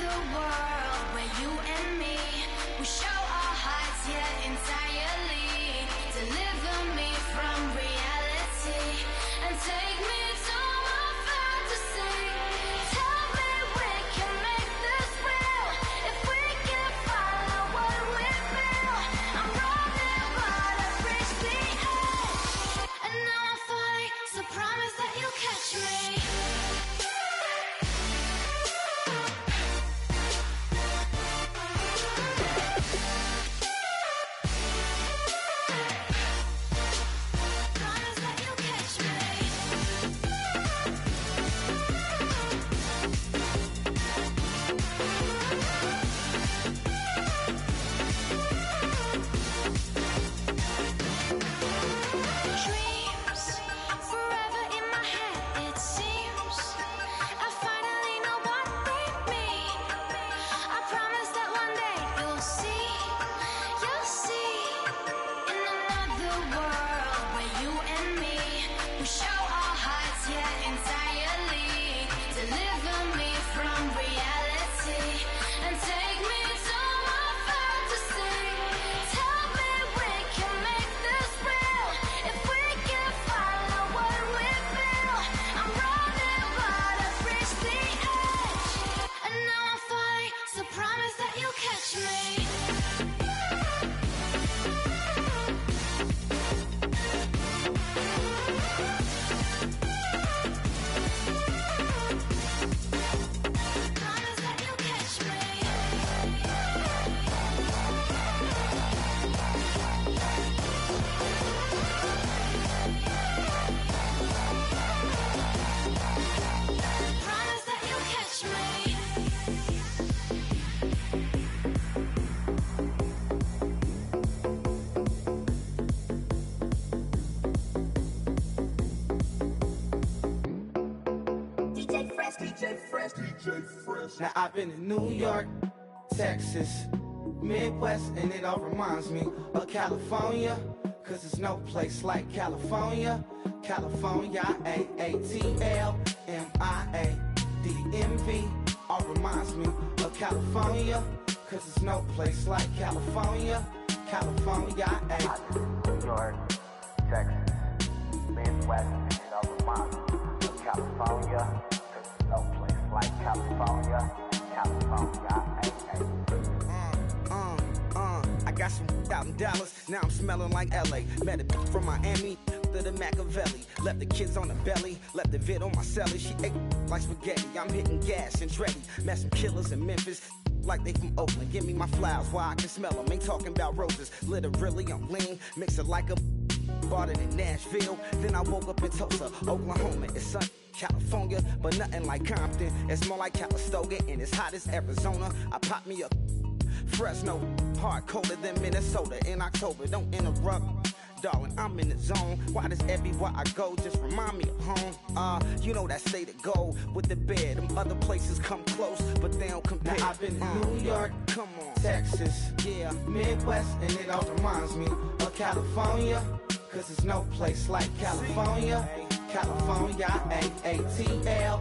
another world where you and me, we show our hearts, yeah, entirely. Deliver me from reality and take me to my fantasy. Tell me we can make this real if we can follow what we feel. I'm running but I've reached the edge, and now I'm falling, so promise that you'll catch me. Now I've been in New York, Texas, Midwest, and it all reminds me of California, cause there's no place like California. California, A-A-T-L-M-I-A-D-M-V, all reminds me of California, cause there's no place like California. California, New York, Texas, Midwest, and it all reminds me of California, cause there's no place like California. California, I got some out in Dallas, now I'm smelling like LA. Met a bitch from Miami, to the Machiavelli. Left the kids on the belly, left the vid on my celly. She ate like spaghetti, I'm hitting gas and Dreddy. Met some killers in Memphis, like they from Oakland. Give me my flowers while I can smell them. Ain't talking about roses, literally I'm lean. Mix it like a bought it in Nashville. Then I woke up in Tulsa, Oklahoma. It's sunny, California, but nothing like Compton. It's more like Calistoga, and it's hot as Arizona. I pop me up Fresno, hard colder than Minnesota in October. Don't interrupt, darling, I'm in the zone. Why does everywhere I go just remind me of home? You know that state of gold with the bed. Them other places come close, but they don't compare. Now I've been in New York, come on, Texas, yeah, Midwest, and it all reminds me of California, cause there's no place like California. California, A-A-T-L-M-I-A-D-M-V,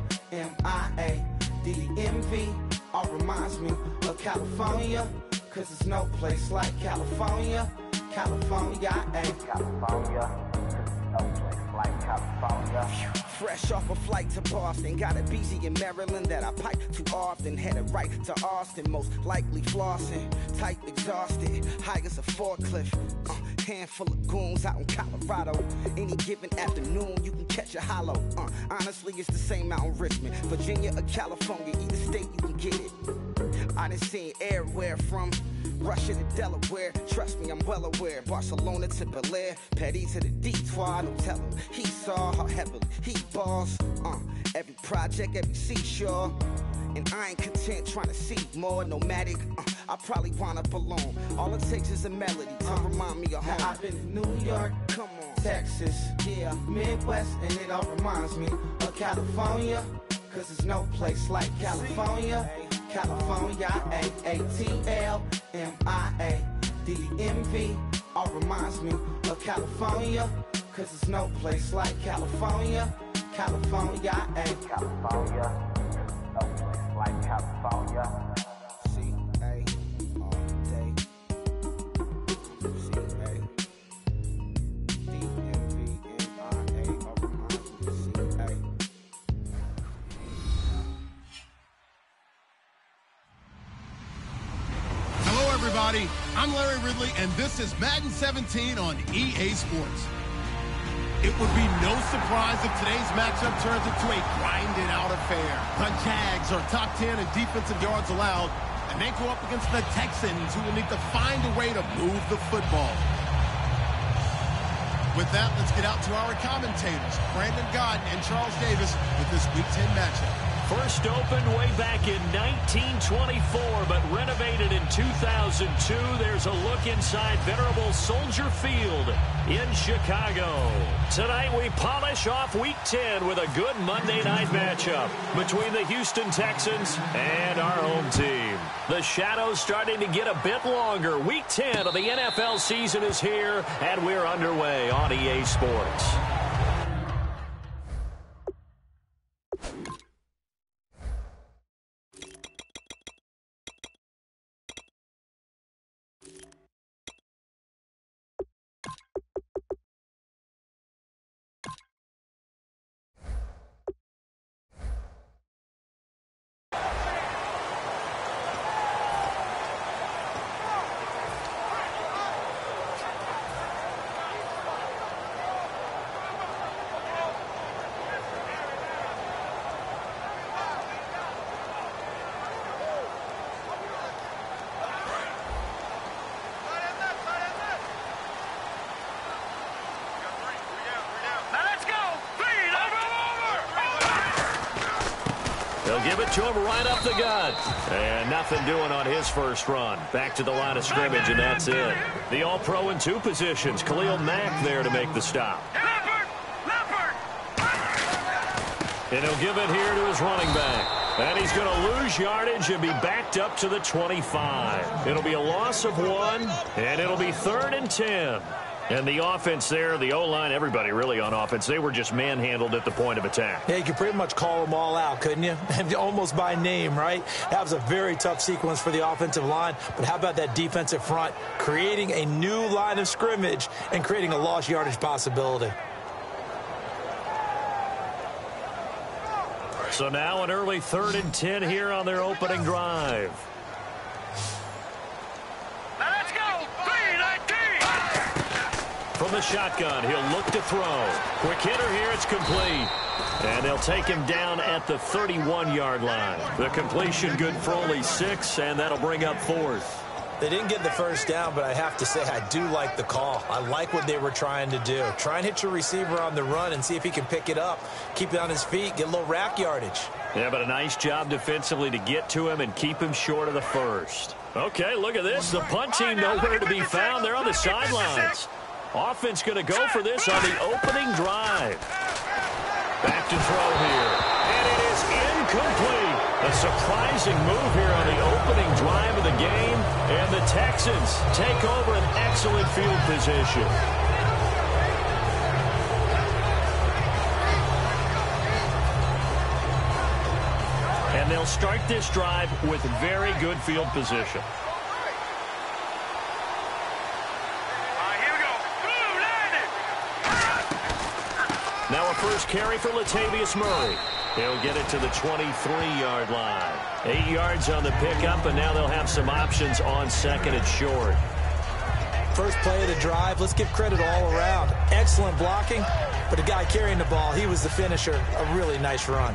all reminds me of California, cause there's no place like California. California, California, no place like California. Fresh off a flight to Boston, got a BZ in Maryland that I pipe too often. Headed right to Austin, most likely flossing. Type exhausted, high as a forklift. Handful of goons out in Colorado. Any given afternoon, you can catch a hollow. Honestly, it's the same out in Richmond, Virginia or California. Either state, you can get it. I done seen everywhere from Russia to Delaware. Trust me, I'm well aware. Barcelona to Bel Air, Petty to the Detroit. Don't tell him he saw how heavily he balls. Every project, every seashore. And I ain't content trying to see more. Nomadic, I probably wind up alone. All it takes is a melody to remind me of home. Now I've been in New York, come on, Texas, yeah, Midwest, and it all reminds me of California, cause there's no place like California. California, A-A-T-L-M-I-A-D-M-V, all reminds me of California, cause there's no place like California. California, California, no place like California. everybody. I'm Larry Ridley, and this is Madden 17 on EA Sports. It would be no surprise if today's matchup turns into a grinded-out affair. The Jags are top 10 in defensive yards allowed, and they go up against the Texans, who will need to find a way to move the football. With that, let's get out to our commentators, Brandon Godden and Charles Davis, with this Week 10 matchup. First opened way back in 1924, but renovated in 2002. There's a look inside venerable Soldier Field in Chicago. Tonight we polish off Week 10 with a good Monday night matchup between the Houston Texans and our home team. The shadow's starting to get a bit longer. Week 10 of the NFL season is here, and we're underway on EA Sports. They'll give it to him right up the gut. And nothing doing on his first run. Back to the line of scrimmage, and that's it. The All-Pro in two positions. Khalil Mack there to make the stop. And he'll give it here to his running back. And he's going to lose yardage and be backed up to the 25. It'll be a loss of 1, and it'll be 3rd and 10. And the offense there, the O-line, everybody really on offense, they were just manhandled at the point of attack. Yeah, you could pretty much call them all out, couldn't you? Almost by name, right? That was a very tough sequence for the offensive line. But how about that defensive front creating a new line of scrimmage and creating a lost yardage possibility? So now an early 3rd and 10 here on their opening drive. From the shotgun, he'll look to throw. Quick hitter here, it's complete. And they'll take him down at the 31-yard line. The completion good for only 6, and that'll bring up 4th. They didn't get the first down, but I have to say I do like the call. I like what they were trying to do. Try and hit your receiver on the run and see if he can pick it up. Keep it on his feet, get a little rack yardage. Yeah, but a nice job defensively to get to him and keep him short of the first. Okay, look at this. The punt team nowhere to be found. They're on the sidelines. Offense going to go for this on the opening drive. Back to throw here. And it is incomplete. A surprising move here on the opening drive of the game. And the Texans take over an excellent field position. And they'll start this drive with very good field position. Now a first carry for Latavius Murray. He'll get it to the 23-yard line. 8 yards on the pickup, and now they'll have some options on 2nd and short. First play of the drive, let's give credit all around. Excellent blocking, but the guy carrying the ball, he was the finisher. A really nice run.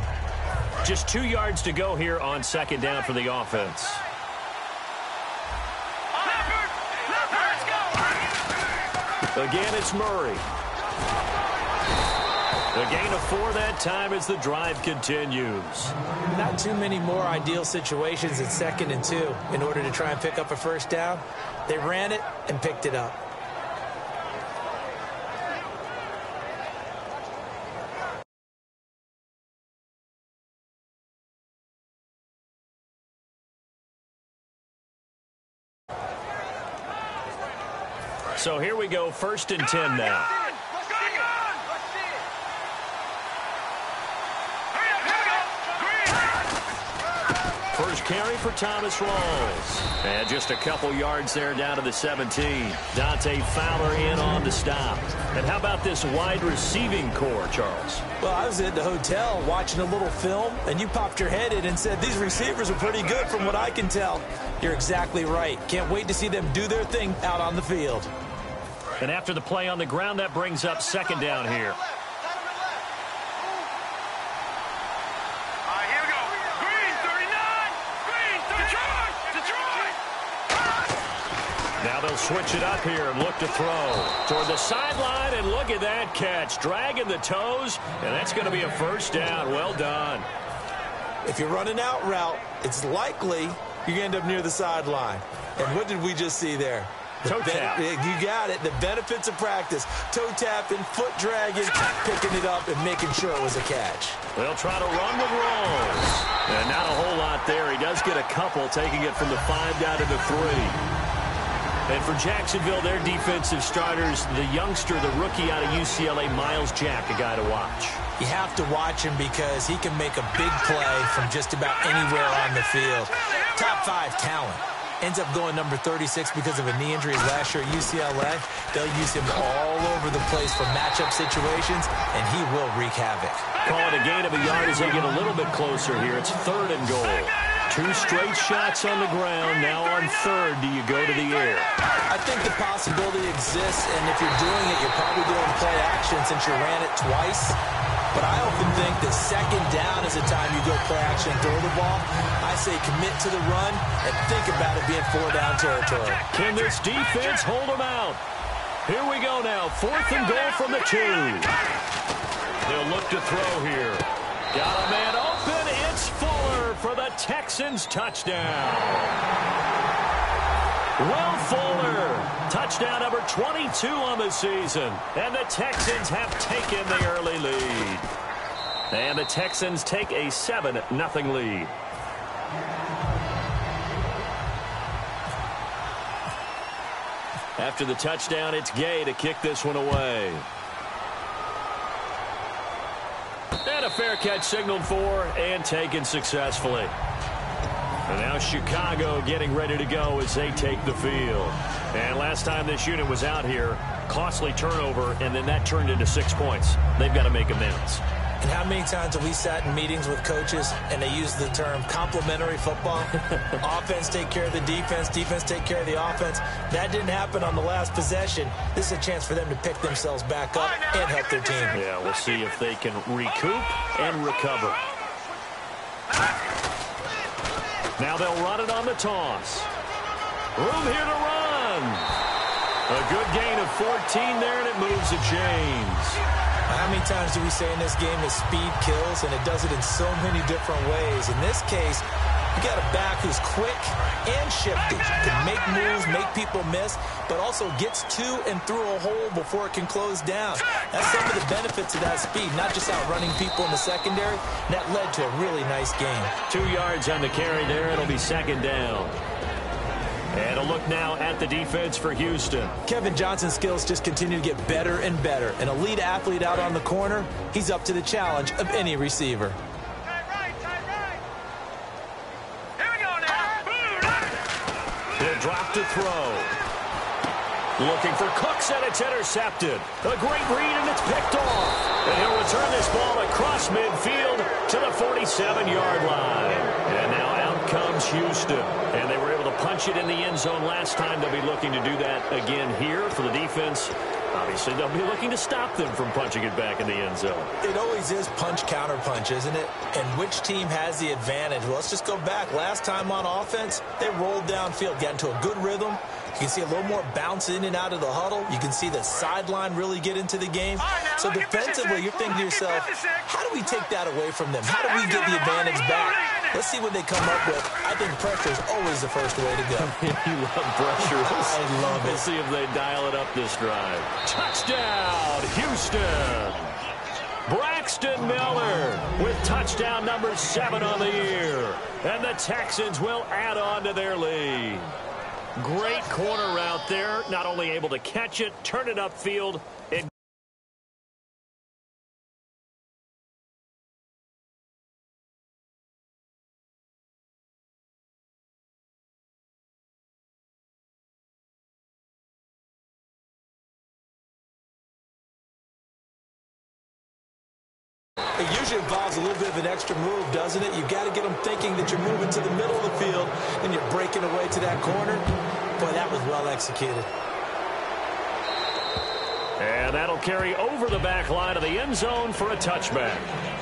Just 2 yards to go here on 2nd down for the offense. Again, it's Murray. A gain of 4 that time as the drive continues. Not too many more ideal situations at 2nd and 2 in order to try and pick up a first down. They ran it and picked it up. So here we go, 1st and 10 now. First carry for Thomas Rawls. And just a couple yards there down to the 17. Dante Fowler in on the stop. And how about this wide receiving core, Charles? Well, I was at the hotel watching a little film, and you popped your head in and said, these receivers are pretty good from what I can tell. You're exactly right. Can't wait to see them do their thing out on the field. And after the play on the ground, that brings up second down here. Now they'll switch it up here and look to throw toward the sideline, and look at that catch. Dragging the toes, and that's going to be a first down. Well done. If you're running out route, it's likely you're going to end up near the sideline. And what did we just see there? Toe tap. You got it. The benefits of practice. Toe tapping, foot dragging, picking it up, and making sure it was a catch. They'll try to run with Rawls. And not a whole lot there. He does get a couple, taking it from the 5 down to the 3. And for Jacksonville, their defensive starters, the youngster, the rookie out of UCLA, Miles Jack, a guy to watch. You have to watch him because he can make a big play from just about anywhere on the field. Top 5 talent. Ends up going number 36 because of a knee injury last year at UCLA. They'll use him all over the place for matchup situations, and he will wreak havoc. Call it a gain of a yard as they get a little bit closer here. It's 3rd and goal. 2 straight shots on the ground. Now on 3rd, do you go to the air? I think the possibility exists, and if you're doing it, you're probably doing play action since you ran it twice. But I often think that 2nd down is the time you go play action and throw the ball. I say commit to the run and think about it being 4-down territory. Can this defense hold them out? Here we go now. 4th and goal from the 2. They'll look to throw here. Got a man open. It's Fuller for the Texans touchdown. Will Fuller, touchdown number 22 on the season. And the Texans have taken the early lead. And the Texans take a 7-0 lead. After the touchdown, it's Gay to kick this one away. And a fair catch signaled for and taken successfully. And now Chicago getting ready to go as they take the field. And last time this unit was out here, costly turnover, and then that turned into 6 points. They've got to make amends. And how many times have we sat in meetings with coaches and they use the term complementary football? Offense take care of the defense, defense take care of the offense. That didn't happen on the last possession. This is a chance for them to pick themselves back up and help their team. Yeah, we'll see if they can recoup and recover. Now they'll run it on the toss. Room here to run. A good gain of 14 there, and it moves the chains. How many times do we say in this game that speed kills, and it does it in so many different ways? In this case, you got a back who's quick and shifty, can make moves, make people miss, but also gets to and through a hole before it can close down. That's some of the benefits of that speed, not just outrunning people in the secondary. And that led to a really nice game. 2 yards on the carry there. It'll be 2nd down. And a look now at the defense for Houston. Kevin Johnson's skills just continue to get better and better. An elite athlete out on the corner, he's up to the challenge of any receiver. He'll drop to throw. Looking for Cooks, and it's intercepted. A great read, and it's picked off. And he'll return this ball across midfield to the 47-yard line. And now out comes Houston. And they were able to punch it in the end zone last time. They'll be looking to do that again here for the defense. Obviously, they'll be looking to stop them from punching it back in the end zone. It always is punch-counter-punch, isn't it? And which team has the advantage? Well, let's just go back. Last time on offense, they rolled downfield, got into a good rhythm. You can see a little more bounce in and out of the huddle. You can see the sideline really get into the game. So defensively, you're thinking to yourself, how do we take that away from them? How do we get the advantage back? Let's see what they come up with. I think pressure is always the first way to go. You love pressure. I love it. We'll see if they dial it up this drive. Touchdown, Houston. Braxton Miller with touchdown number 7 on the year. And the Texans will add on to their lead. Great corner route there. Not only able to catch it, turn it upfield, and It usually involves a little bit of an extra move, doesn't it? You've got to get them thinking that you're moving to the middle of the field and you're breaking away to that corner. Boy, that was well executed. And that'll carry over the back line of the end zone for a touchback.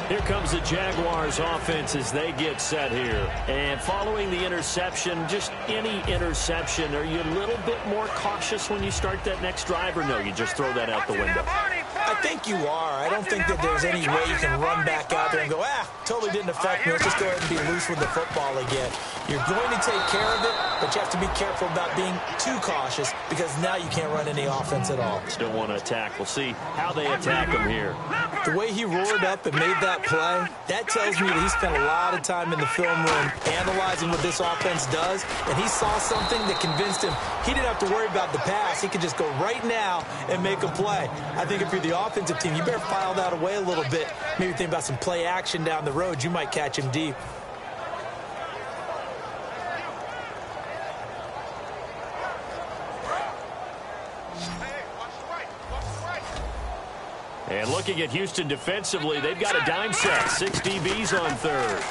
Here comes the Jaguars offense as they get set here. And following the interception, just any interception, are you a little bit more cautious when you start that next drive, or no, you just throw that out the window? I think you are. I don't think that there's any way you can run back out there and go, totally didn't affect me. Let's just go ahead and be loose with the football again. You're going to take care of it, but you have to be careful about being too cautious because now you can't run any offense at all. Still want to attack. We'll see how they attack him here. The way he roared up and made that play, that tells me that he spent a lot of time in the film room analyzing what this offense does, and he saw something that convinced him he didn't have to worry about the pass. He could just go right now and make a play. I think if you're the offensive team, you better file that away a little bit. Maybe think about some play action down the road. You might catch him deep. And looking at Houston defensively, they've got a dime set. 6 DBs on third.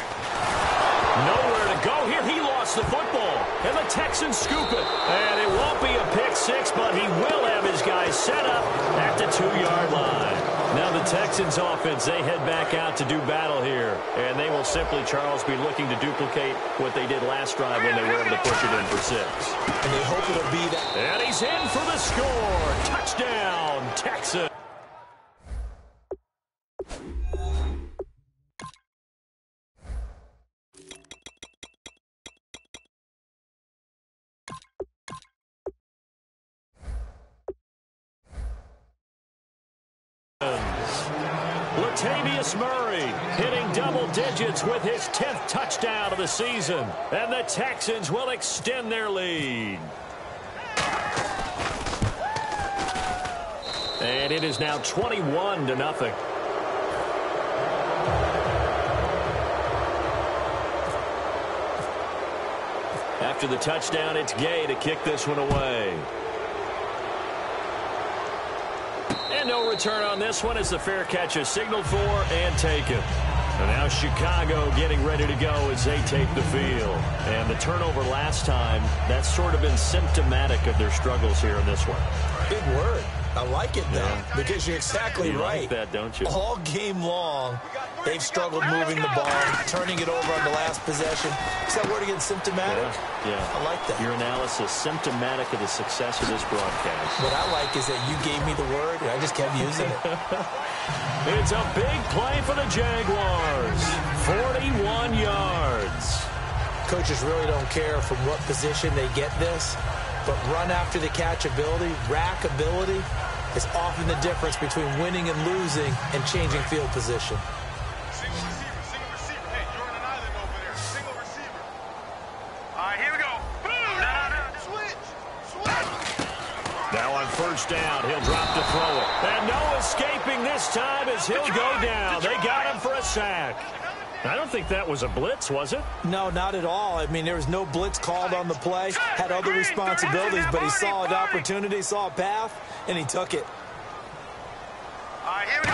Nowhere to go here. He lost the football. And the Texans scoop it. And it won't be a pick six, but he will have his guys set up at the 2-yard line. Now the Texans offense, they head back out to do battle here. And they will simply, Charles, be looking to duplicate what they did last drive when they were able to push it in for 6. And they hope it'll be that. And he's in for the score. Touchdown, Texans. Latavius Murray hitting double digits with his 10th touchdown of the season. And the Texans will extend their lead. And it is now 21-0. After the touchdown, it's Gay to kick this one away. And no return on this one as the fair catch is signaled for and taken. And now Chicago getting ready to go as they take the field. And the turnover last time, that's sort of been symptomatic of their struggles here in this one. Big word. I like it, though, because you're exactly right. You like that, don't you? All game long, they've struggled moving the ball, turning it over on the last possession. Is that word again, symptomatic? Yeah. I like that. Your analysis, symptomatic of the success of this broadcast. What I like is that you gave me the word, and I just kept using it. It's a big play for the Jaguars. 41 yards. Coaches really don't care from what position they get this, but run after the catch ability, rack ability, is often the difference between winning and losing and changing field position. Single receiver. Hey, you're on an island over there. Single receiver. All right, here we go. Boom! Switch. Now on first down, he'll drop to throw it. And no escaping this time as he'll go down. They got him for a sack. I don't think that was a blitz, was it? No, not at all. I mean, there was no blitz called on the play. Had other responsibilities, but he saw an opportunity, saw a path, and he took it. All right, here we go.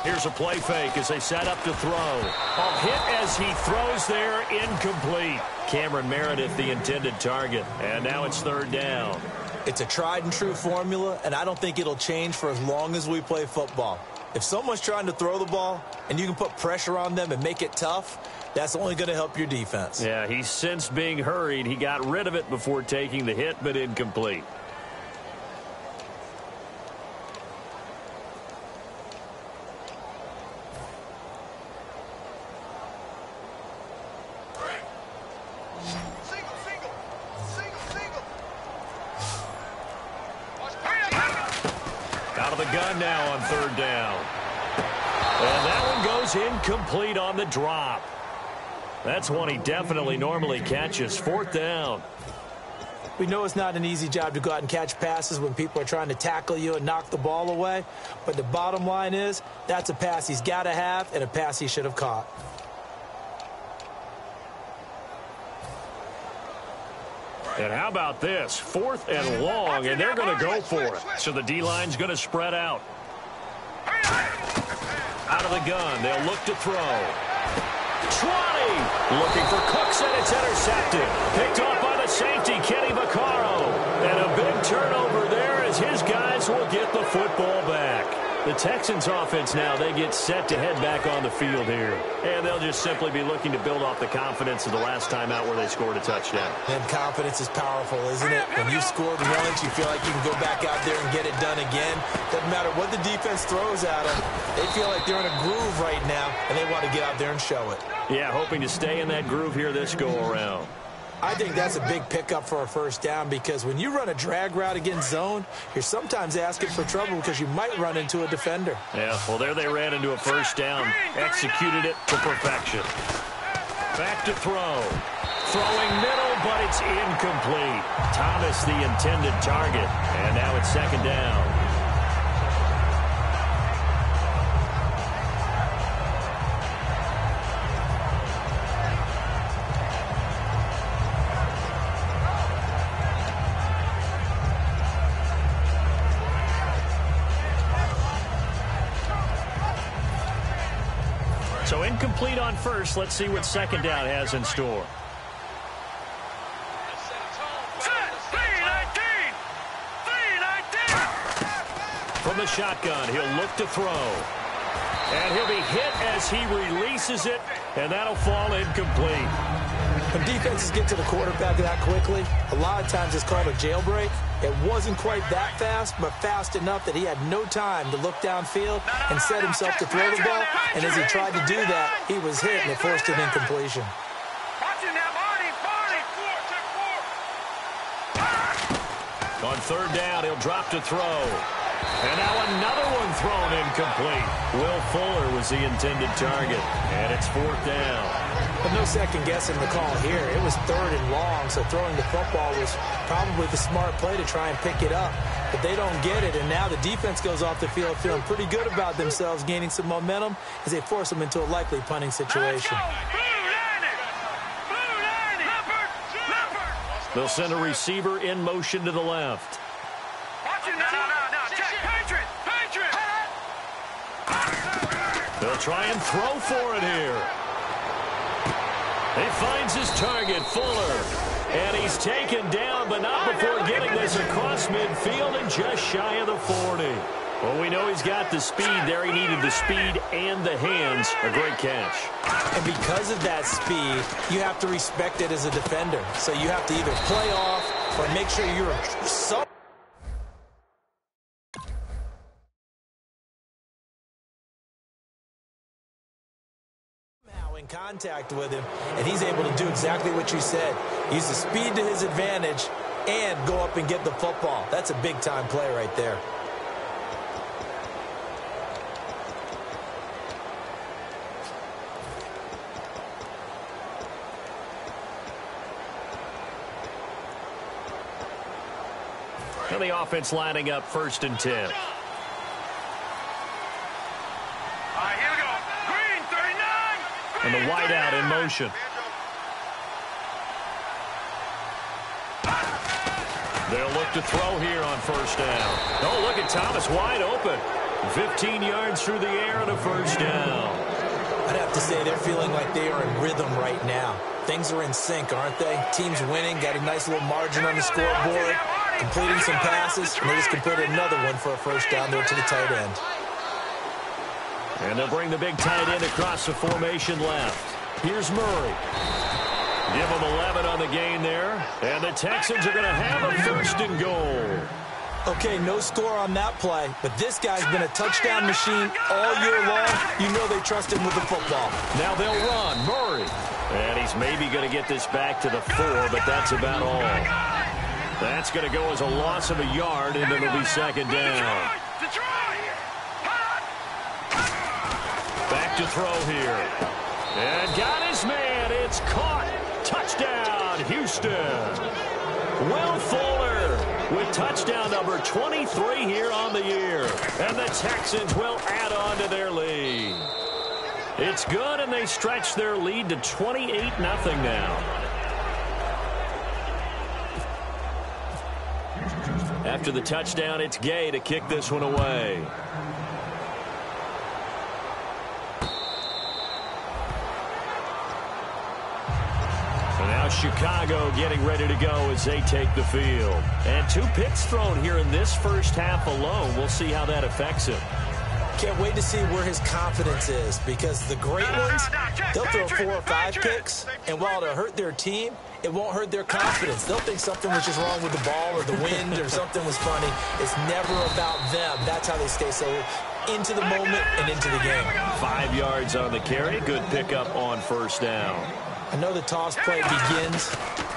Here's a play fake as they set up to throw. A hit as he throws there, incomplete. Cameron Meredith, the intended target. And now it's third down. It's a tried and true formula, and I don't think it'll change for as long as we play football. If someone's trying to throw the ball and you can put pressure on them and make it tough, that's only going to help your defense. Yeah, he's sensed being hurried. He got rid of it before taking the hit, but incomplete. Out of the gun now on third down. And that one goes incomplete on the drop. That's one he definitely normally catches. Fourth down. We know it's not an easy job to go out and catch passes when people are trying to tackle you and knock the ball away. But the bottom line is that's a pass he's got to have and a pass he should have caught. And how about this? Fourth and long, and they're going to go for it. So the D-line's going to spread out. Out of the gun, they'll look to throw. 20! Looking for Cooks, and it's intercepted. Picked off by the safety, Kenny Vaccaro. And a big turnover there as his guys will get the football back. The Texans offense now, they get set to head back on the field here. And they'll just simply be looking to build off the confidence of the last time out where they scored a touchdown. And confidence is powerful, isn't it? When you've scored once, you feel like you can go back out there and get it done again. Doesn't matter what the defense throws at them. They feel like they're in a groove right now, and they want to get out there and show it. Yeah, hoping to stay in that groove here this go-around. I think that's a big pickup for a first down because when you run a drag route against zone, you're sometimes asking for trouble because you might run into a defender. Yeah, well, there they ran into a first down. Executed it to perfection. Back to throw. Throwing middle, but it's incomplete. Thomas, the intended target. And now it's second down. So incomplete on first. Let's see what second down has in store. From the shotgun, he'll look to throw. And he'll be hit as he releases it, and that'll fall incomplete. When defenses get to the quarterback that quickly, a lot of times it's called a jailbreak. It wasn't quite that fast, but fast enough that he had no time to look downfield and set himself to throw the ball. And as he tried to do that, he was hit, and it forced an incompletion. On third down, he'll drop to throw. And now another one thrown incomplete. Will Fuller was the intended target, and it's fourth down. But no second guessing the call here. It was third and long, so throwing the football was probably the smart play to try and pick it up. But they don't get it, and now the defense goes off the field feeling pretty good about themselves, gaining some momentum as they force them into a likely punting situation. They'll send a receiver in motion to the left. They'll try and throw for it here. He finds his target, Fuller. And he's taken down, but not before getting this across midfield and just shy of the 40. Well, we know he's got the speed there. He needed the speed and the hands. A great catch. And because of that speed, you have to respect it as a defender. So you have to either play off or make sure you're so in contact with him, and he's able to do exactly what you said. Use the speed to his advantage and go up and get the football. That's a big-time play right there. And the offense lining up 1st and 10. And the wideout in motion. They'll look to throw here on 1st down. Oh, look at Thomas wide open. 15 yards through the air and a 1st down. I'd have to say they're feeling like they are in rhythm right now. Things are in sync, aren't they? Team's winning, got a nice little margin on the scoreboard, completing some passes, and they just completed another one for a 1st down there to the tight end. And they'll bring the big tight end across the formation left. Here's Murray. Give them 11 on the gain there. And the Texans are going to have a 1st and goal. Okay, no score on that play, but this guy's been a touchdown machine all year long. You know they trust him with the football. Now they'll run. Murray. And he's maybe going to get this back to the 4, but that's about all. That's going to go as a loss of a yard, and it'll be 2nd down. Back to throw here. And got his man. It's caught. Touchdown, Houston. Will Fuller with touchdown number 23 here on the year. And the Texans will add on to their lead. It's good, and they stretch their lead to 28-0 now. After the touchdown, it's Gay to kick this one away. Now Chicago getting ready to go as they take the field. And 2 picks thrown here in this first half alone. We'll see how that affects him. Can't wait to see where his confidence is, because the great ones, they'll throw 4 or 5 picks, and while it'll hurt their team, it won't hurt their confidence. They'll think something was just wrong with the ball or the wind or something was funny. It's never about them. That's how they stay so into the moment and into the game. 5 yards on the carry. Good pickup on first down. I know the toss play begins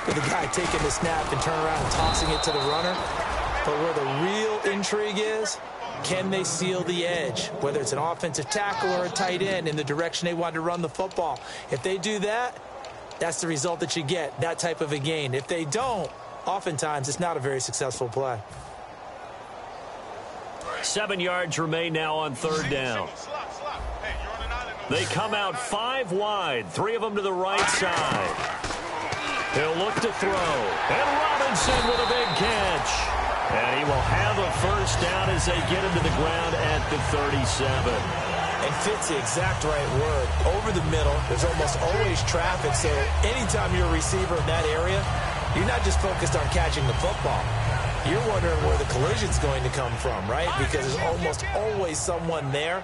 with the guy taking the snap and turning around and tossing it to the runner, but where the real intrigue is, can they seal the edge, whether it's an offensive tackle or a tight end, in the direction they want to run the football? If they do that, that's the result that you get, that type of a gain. If they don't, oftentimes it's not a very successful play. 7 yards remain now on third down. They come out 5 wide, 3 of them to the right side. He'll look to throw, and Robinson with a big catch. And he will have a first down as they get him to the ground at the 37. And fits the exact right word. Over the middle, there's almost always traffic, so anytime you're a receiver in that area, you're not just focused on catching the football. You're wondering where the collision's going to come from, right? Because there's almost always someone there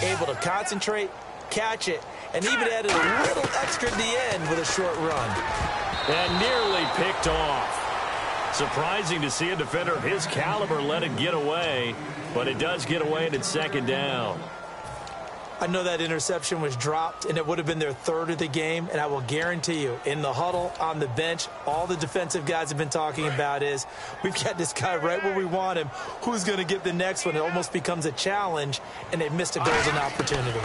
able to concentrate, catch it, and even added a little extra at the end with a short run. And nearly picked off. Surprising to see a defender of his caliber let it get away, but it does get away and it's second down. I know that interception was dropped, and it would have been their 3rd of the game, and I will guarantee you, in the huddle, on the bench, all the defensive guys have been talking about is, we've got this guy right where we want him. Who's going to get the next one? It almost becomes a challenge, and they've missed a golden opportunity.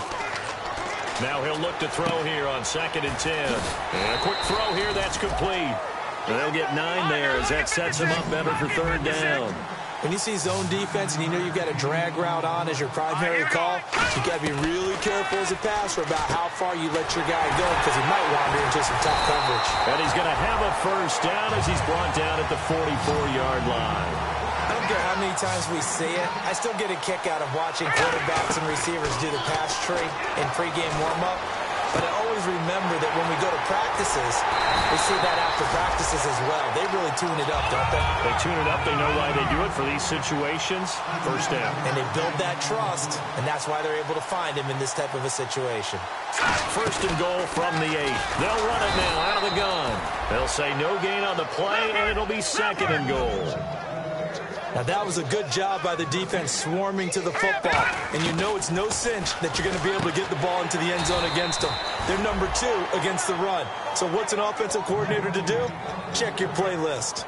Now he'll look to throw here on 2nd and 10. And a quick throw here, that's complete. And they'll get 9 there as that sets them up better for third down. When you see zone defense and you know you've got a drag route on as your primary call, you've got to be really careful as a passer about how far you let your guy go, because he might wander into some tough coverage. And he's going to have a first down as he's brought down at the 44-yard line. I don't care how many times we see it, I still get a kick out of watching quarterbacks and receivers do the pass tree in pregame warm-up. But I always remember that when we go to practices, we see that after practices as well. They really tune it up, don't they? They tune it up. They know why they do it for these situations. First down. And they build that trust, and that's why they're able to find him in this type of a situation. 1st and goal from the 8. They'll run it now out of the gun. They'll say no gain on the play, and it'll be 2nd and goal. Now, that was a good job by the defense swarming to the football. And you know it's no cinch that you're going to be able to get the ball into the end zone against them. They're number 2 against the run. So what's an offensive coordinator to do? Check your playlist.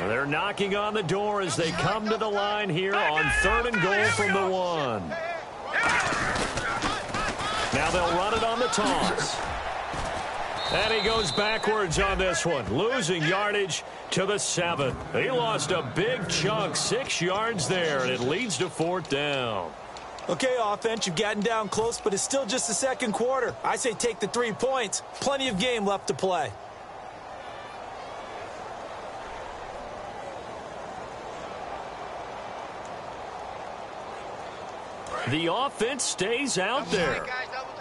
They're knocking on the door as they come to the line here on 3rd and goal from the 1. Now they'll run it on the toss. And he goes backwards on this one, losing yardage to the 7. He lost a big chunk, 6 yards there, and it leads to 4th down. Okay, offense, you've gotten down close, but it's still just the 2nd quarter. I say take the 3 points. Plenty of game left to play. The offense stays out there.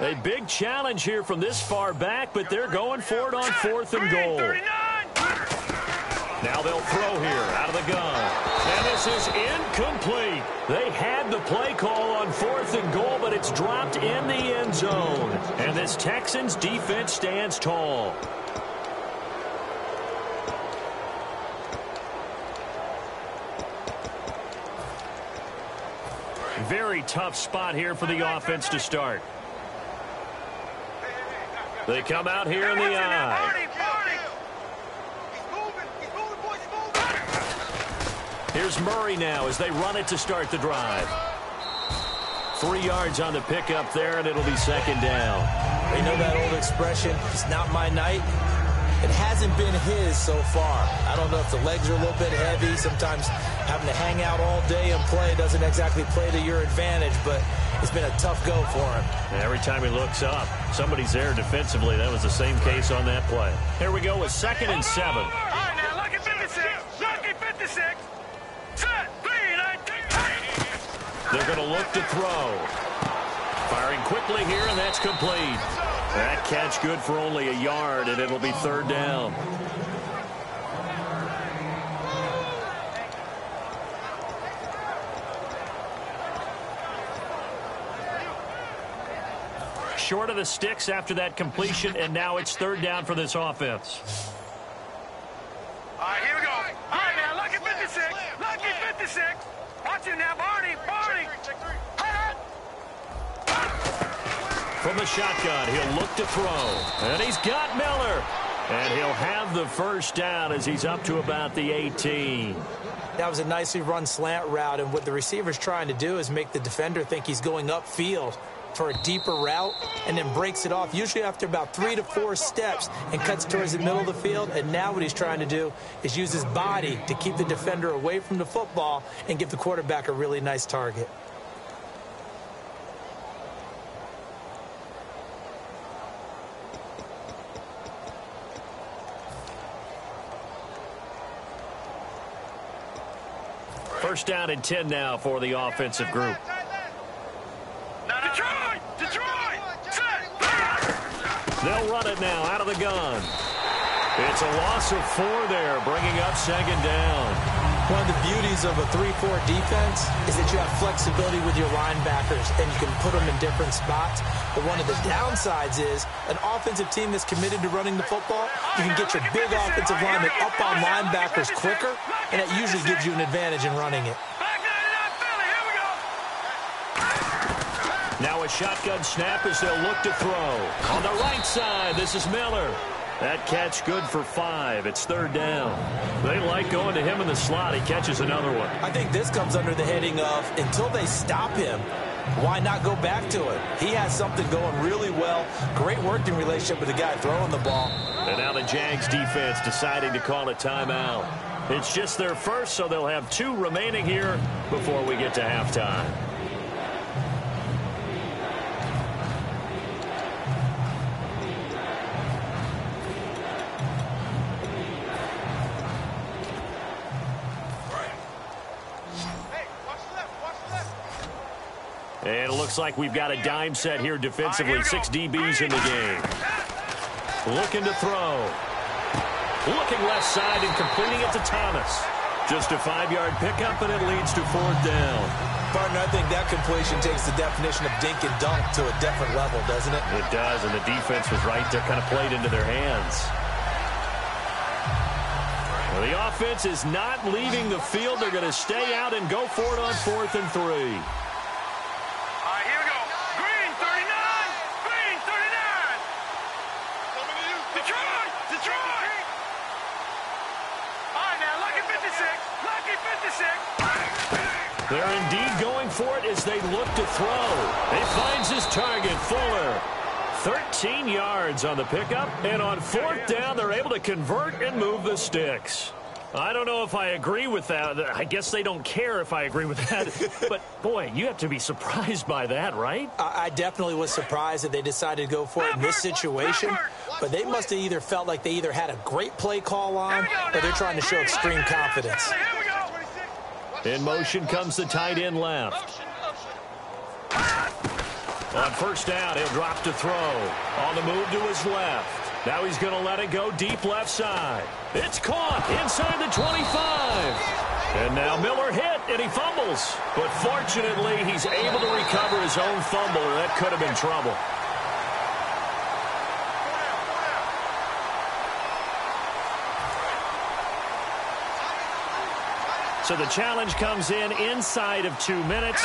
A big challenge here from this far back, but they're going for it on 4th and goal. Now they'll throw here out of the gun. And this is incomplete. They had the play call on 4th and goal, but it's dropped in the end zone. And this Texans defense stands tall. Very tough spot here for the offense to start. They come out here in the eye. Here's Murray now as they run it to start the drive. 3 yards on the pickup there, and it'll be 2nd down. You know that old expression, it's not my night. It hasn't been his so far. I don't know if the legs are a little bit heavy. Sometimes having to hang out all day and play doesn't exactly play to your advantage, but it's been a tough go for him. And every time he looks up, somebody's there defensively. That was the same case on that play. Here we go with 2nd and 7. All right, now, lucky 56. Lucky 56. Set. 3, 19. They're going to look to throw. Firing quickly here, and that's complete. That catch good for only a yard, and it'll be 3rd down. Short of the sticks after that completion, and now it's 3rd down for this offense. All right, here we go. All right, now, lucky 56. Lucky 56. Watch it now, Barney. Barney. From the shotgun, he'll look to throw. And he's got Miller. And he'll have the 1st down as he's up to about the 18. That was a nicely run slant route, and what the receiver's trying to do is make the defender think he's going upfield for a deeper route, and then breaks it off, usually after about 3 to 4 steps, and cuts towards the middle of the field. And now what he's trying to do is use his body to keep the defender away from the football and give the quarterback a really nice target. First down and 10 now for the offensive group. Detroit! Detroit! Set! They'll run it now out of the gun. It's a loss of 4 there, bringing up 2nd down. One of the beauties of a 3-4 defense is that you have flexibility with your linebackers, and you can put them in different spots. But one of the downsides is an offensive team that's committed to running the football, you can get your big offensive linemen up on linebackers quicker, and that usually gives you an advantage in running it. Now a shotgun snap as they'll look to throw. On the right side, this is Miller. That catch good for 5. It's 3rd down. They like going to him in the slot. He catches another one. I think this comes under the heading of, until they stop him, why not go back to it? He has something going really well. Great working relationship with the guy throwing the ball. And now the Jags defense deciding to call a timeout. It's just their first, so they'll have 2 remaining here before we get to halftime. And it looks like we've got a dime set here defensively. 6 DBs in the game. Looking to throw. Looking left side and completing it to Thomas. Just a 5-yard pickup, and it leads to 4th down. Partner, I think that completion takes the definition of dink and dunk to a different level, doesn't it? It does, and the defense was right there, kind of played into their hands. Well, the offense is not leaving the field. They're going to stay out and go for it on 4th and 3. They're indeed going for it as they look to throw. He finds his target, Fuller. 13 yards on the pickup, and on 4th down, they're able to convert and move the sticks. I don't know if I agree with that. I guess they don't care if I agree with that. But, boy, you have to be surprised by that, right? I definitely was surprised that they decided to go for it in this situation. But they must have either felt like they either had a great play call on, or they're trying to show extreme confidence. In motion comes the tight end left. On 1st down, he'll drop to throw. On the move to his left. Now he's going to let it go deep left side. It's caught inside the 25. And now Miller hit, and he fumbles. But fortunately, he's able to recover his own fumble, or that could have been trouble. So the challenge comes in inside of 2 minutes,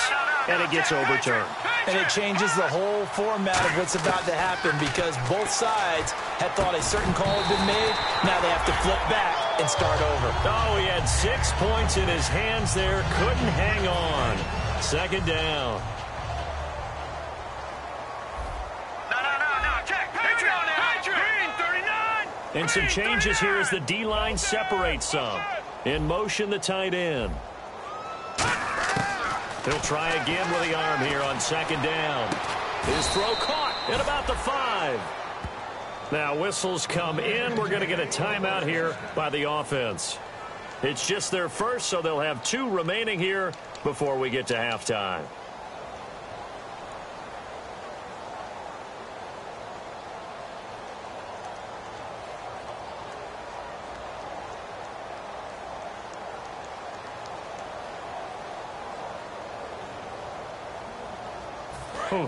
and it gets overturned. And it changes the whole format of what's about to happen, because both sides had thought a certain call had been made. Now they have to flip back and start over. Oh, he had 6 points in his hands there. Couldn't hang on. 2nd down. No. Check. Green 39. And some changes here as the D-line separates some. In motion, the tight end. He'll try again with the arm here on second down. His throw caught at about the 5. Now whistles come in. We're going to get a timeout here by the offense. It's just their first, so they'll have 2 remaining here before we get to halftime.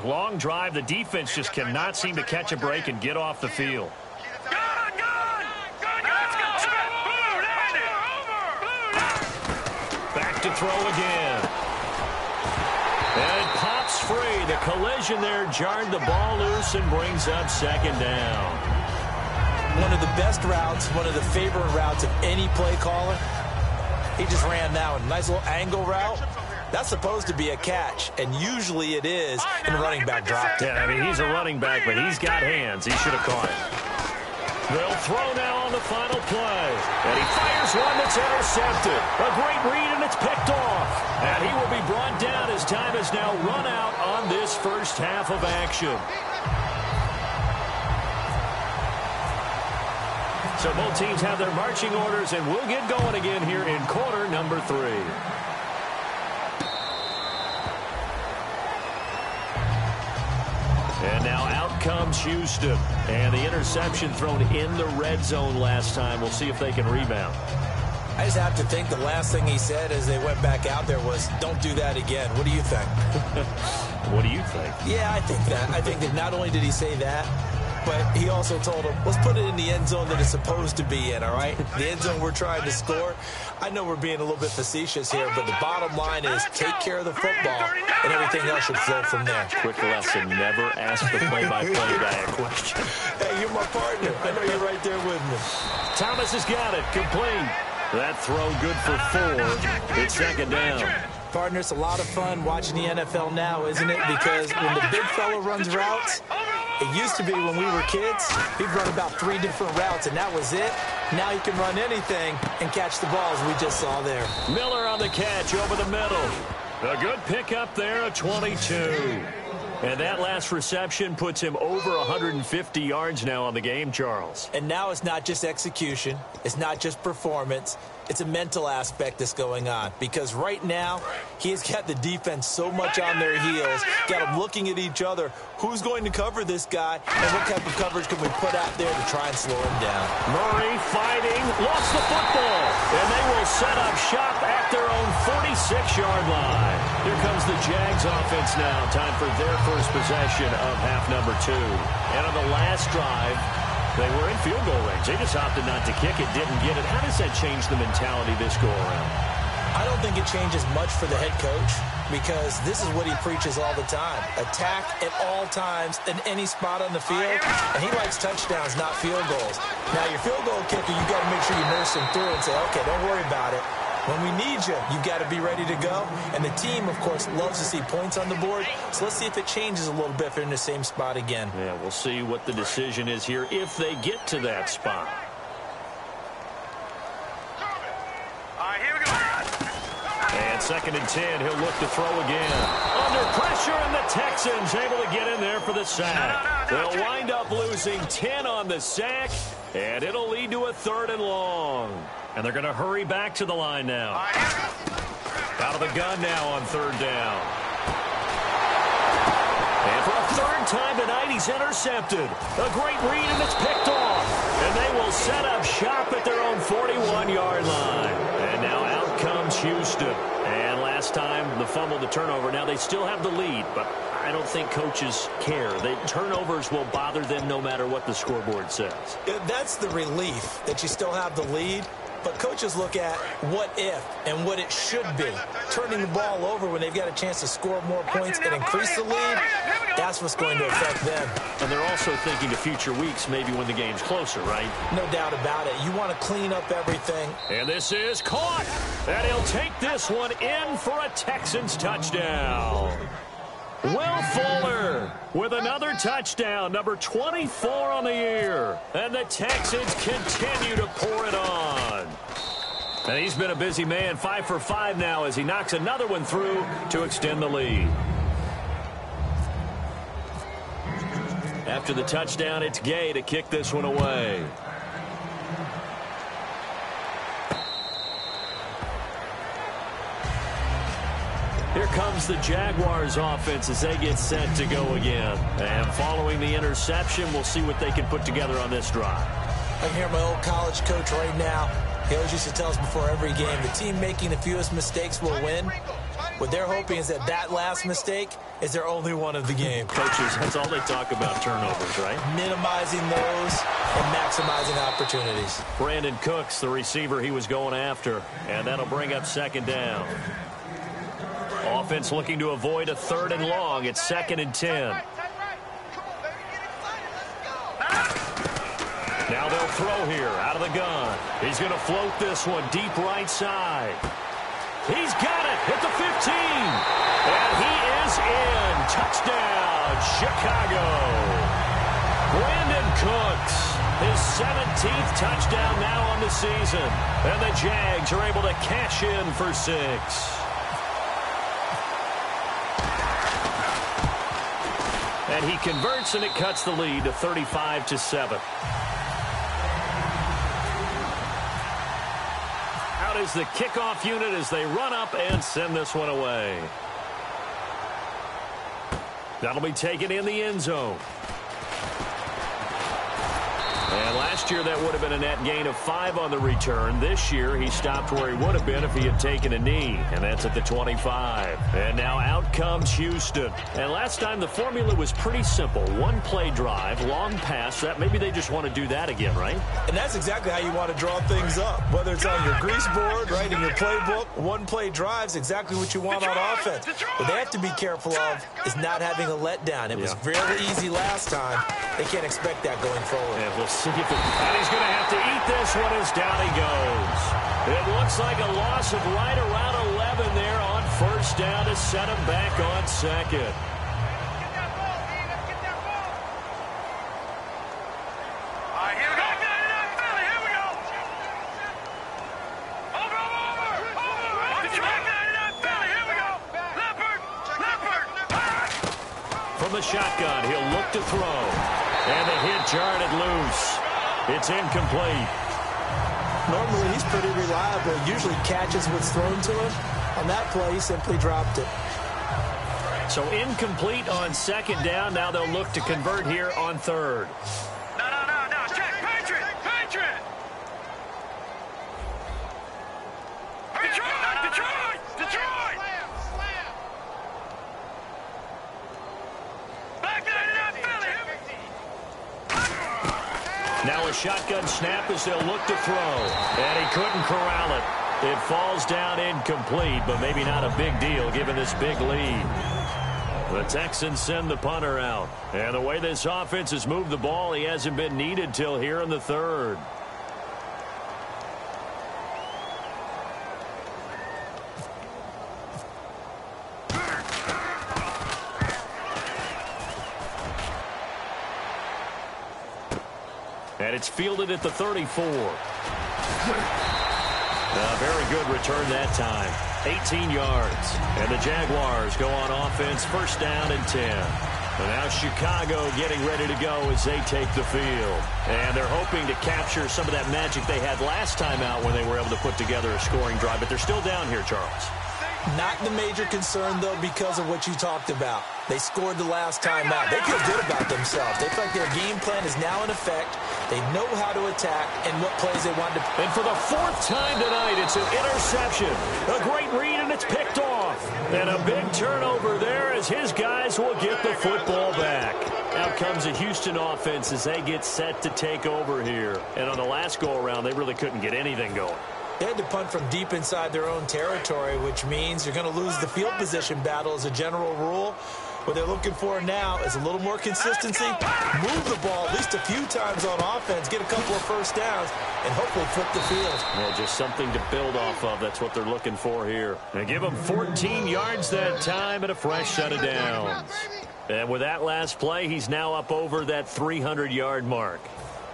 Long drive. The defense just cannot seem to catch a break and get off the field. Back to throw again. And it pops free. The collision there jarred the ball loose and brings up second down. One of the best routes, one of the favorite routes of any play caller. He just ran that one. Nice little angle route. That's supposed to be a catch, and usually it is, and the running back dropped it. Yeah, I mean, he's a running back, but he's got hands. He should have caught it. They'll throw now on the final play. And he fires one that's intercepted. A great read, and it's picked off. And he will be brought down as time has now run out on this first half of action. So both teams have their marching orders, and we'll get going again here in quarter number 3. And now out comes Houston. And the interception thrown in the red zone last time. We'll see if they can rebound. I just have to think the last thing he said as they went back out there was, don't do that again. What do you think? What do you think? Yeah, I think that. I think that not only did he say that, but he also told him, let's put it in the end zone that it's supposed to be in, all right? The end zone we're trying to score. I know we're being a little bit facetious here, but the bottom line is take care of the football, and everything else should flow from there. Quick lesson, never ask the play-by-play guy a question. Hey, you're my partner. I know you're right there with me. Thomas has got it, complete. That throw good for 4. It's second down. Partner, it's a lot of fun watching the NFL now, isn't it? Because when the big fella runs routes, it used to be when we were kids, he'd run about 3 different routes, and that was it. Now he can run anything and catch the balls we just saw there. Miller on the catch over the middle. A good pickup there, a 22. And that last reception puts him over 150 yards now on the game, Charles. And now it's not just execution. It's not just performance. It's a mental aspect that's going on. Because right now, he's got the defense so much on their heels, got them looking at each other. Who's going to cover this guy, and what type of coverage can we put out there to try and slow him down? Murray fighting, lost the football, and they will set up shop at their own 46-yard line. Here comes the Jags offense now. Time for their first possession of half number 2. And on the last drive, they were in field goal range. They just opted not to kick it, didn't get it. How does that change the mentality this go-around? I don't think it changes much for the head coach because this is what he preaches all the time. Attack at all times in any spot on the field, and he likes touchdowns, not field goals. Now, your field goal kicker, you got to make sure you nurse him through and say, okay, don't worry about it. When we need you, you've got to be ready to go. And the team, of course, loves to see points on the board. So let's see if it changes a little bit if they're in the same spot again. Yeah, we'll see what the decision is here if they get to that spot. All right, here we go. And 2nd and 10, he'll look to throw again. Under pressure, and the Texans able to get in there for the sack. They'll wind up losing 10 on the sack, and it'll lead to a 3rd and long. And they're going to hurry back to the line now. Out of the gun now on 3rd down. And for a 3rd time tonight, he's intercepted. A great read, and it's picked off. And they will set up shop at their own 41-yard line. And now out comes Houston. And last time, the fumble, the turnover. Now they still have the lead, but I don't think coaches care. The turnovers will bother them no matter what the scoreboard says. That's the relief that you still have the lead. But coaches look at what if and what it should be. Turning the ball over when they've got a chance to score more points and increase the lead, that's what's going to affect them. And they're also thinking to future weeks, maybe when the game's closer, right? No doubt about it. You want to clean up everything. And this is caught. And he'll take this one in for a Texans touchdown. Will Fuller with another touchdown, number 24 on the year. And the Texans continue to pour it on. And he's been a busy man, 5 for 5 now as he knocks another one through to extend the lead. After the touchdown, it's Gay to kick this one away. Here comes the Jaguars offense as they get set to go again. And following the interception, we'll see what they can put together on this drive. I can hear my old college coach right now. He always used to tell us before every game, the team making the fewest mistakes will win. What they're hoping is that last mistake is their only one of the game. Coaches, that's all they talk about, turnovers, right? Minimizing those and maximizing opportunities. Brandon Cooks, the receiver he was going after, and that'll bring up second down. Offense looking to avoid a 3rd and long. It's 2nd and 10. Now they'll throw here out of the gun. He's going to float this one deep right side. He's got it at the 15. And he is in. Touchdown, Chicago. Brandon Cooks, his 17th touchdown now on the season. And the Jags are able to cash in for 6. And he converts, and it cuts the lead to 35-7. Out is the kickoff unit as they run up and send this one away. That'll be taken in the end zone. And last year that would have been a net gain of 5 on the return. This year he stopped where he would have been if he had taken a knee, and that's at the 25. And now out comes Houston. And last time the formula was pretty simple. 1-play drive, long pass. That maybe they just want to do that again, right? And that's exactly how you want to draw things up. Whether it's on your grease board, right, in your playbook, 1-play drive's exactly what you want on offense. What they have to be careful of is not having a letdown. It was fairly easy last time. They can't expect that going forward. And we'll see if and he's going to have to eat this one as down he goes. It looks like a loss of right around 11 there on 1st down to set him back on 2nd. From the shotgun, he'll look to throw. And the hit jarred it loose. It's incomplete. Normally, he's pretty reliable. Usually catches what's thrown to him. On that play, he simply dropped it. So incomplete on 2nd down. Now they'll look to convert here on 3rd. No. Check. Patriot. Detroit. Now a shotgun snap as they'll look to throw. And he couldn't corral it. It falls down incomplete, but maybe not a big deal given this big lead. The Texans send the punter out. And the way this offense has moved the ball, he hasn't been needed till here in the 3rd. And it's fielded at the 34. A very good return that time. 18 yards. And the Jaguars go on offense, 1st down and 10. And now Chicago getting ready to go as they take the field. And they're hoping to capture some of that magic they had last time out when they were able to put together a scoring drive. But they're still down here, Charles. Not the major concern, though, because of what you talked about. They scored the last time out. They feel good about themselves. They feel like their game plan is now in effect. They know how to attack and what plays they want to. And for the 4th time tonight, it's an interception. A great read, and it's picked off. And a big turnover there as his guys will get the football back. Out comes the Houston offense as they get set to take over here. And on the last go-around, they really couldn't get anything going. They had to punt from deep inside their own territory, which means you're going to lose the field position battle as a general rule. What they're looking for now is a little more consistency, move the ball at least a few times on offense, get a couple of first downs, and hopefully flip the field. Yeah, just something to build off of. That's what they're looking for here. They give him 14 yards that time and a fresh set of downs. And with that last play, he's now up over that 300-yard mark.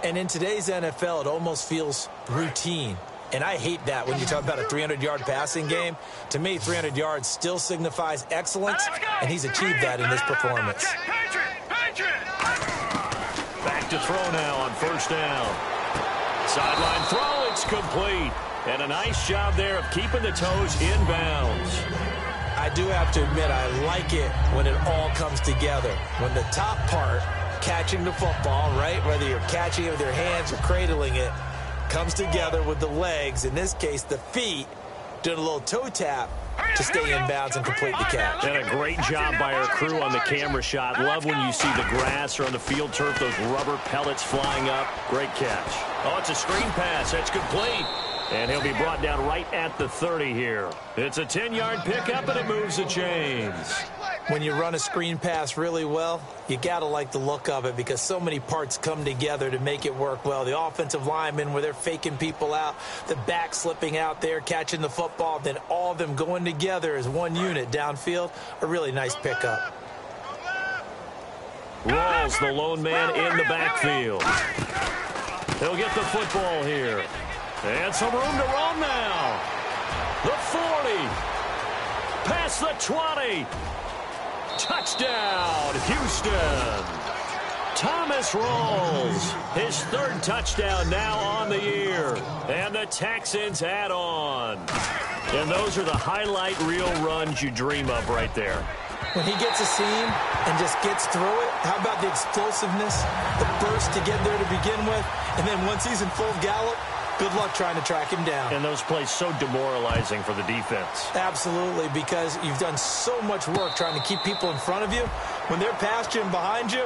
And in today's NFL, it almost feels routine. And I hate that when you talk about a 300-yard passing game. To me, 300 yards still signifies excellence, and he's achieved that in this performance. Back to throw now on first down. Sideline throw, it's complete. And a nice job there of keeping the toes in bounds. I do have to admit, I like it when it all comes together. When the top part, catching the football, right, whether you're catching it with your hands or cradling it, comes together with the legs, in this case the feet, doing a little toe tap to stay in bounds and complete the catch. And a great job by our crew on the camera shot. Love when you see the grass or on the field turf, those rubber pellets flying up. Great catch. Oh, it's a screen pass. That's complete. And he'll be brought down right at the 30 here. It's a 10-yard pickup, and it moves the chains. When you run a screen pass really well, you got to like the look of it because so many parts come together to make it work well. The offensive linemen, where they're faking people out, the back slipping out there, catching the football, then all of them going together as one unit downfield, a really nice pickup. Rawls, the lone man in the backfield. He'll get the football here. And some room to run now. The 40. Past the 20. Touchdown, Houston. Thomas Rawls, his third touchdown now on the year. And the Texans add on. And those are the highlight reel runs you dream of right there. When he gets a seam and just gets through it, how about the explosiveness, the burst to get there to begin with, and then once he's in full gallop, good luck trying to track him down. And those plays so demoralizing for the defense. Absolutely, because you've done so much work trying to keep people in front of you. When they're past you and behind you,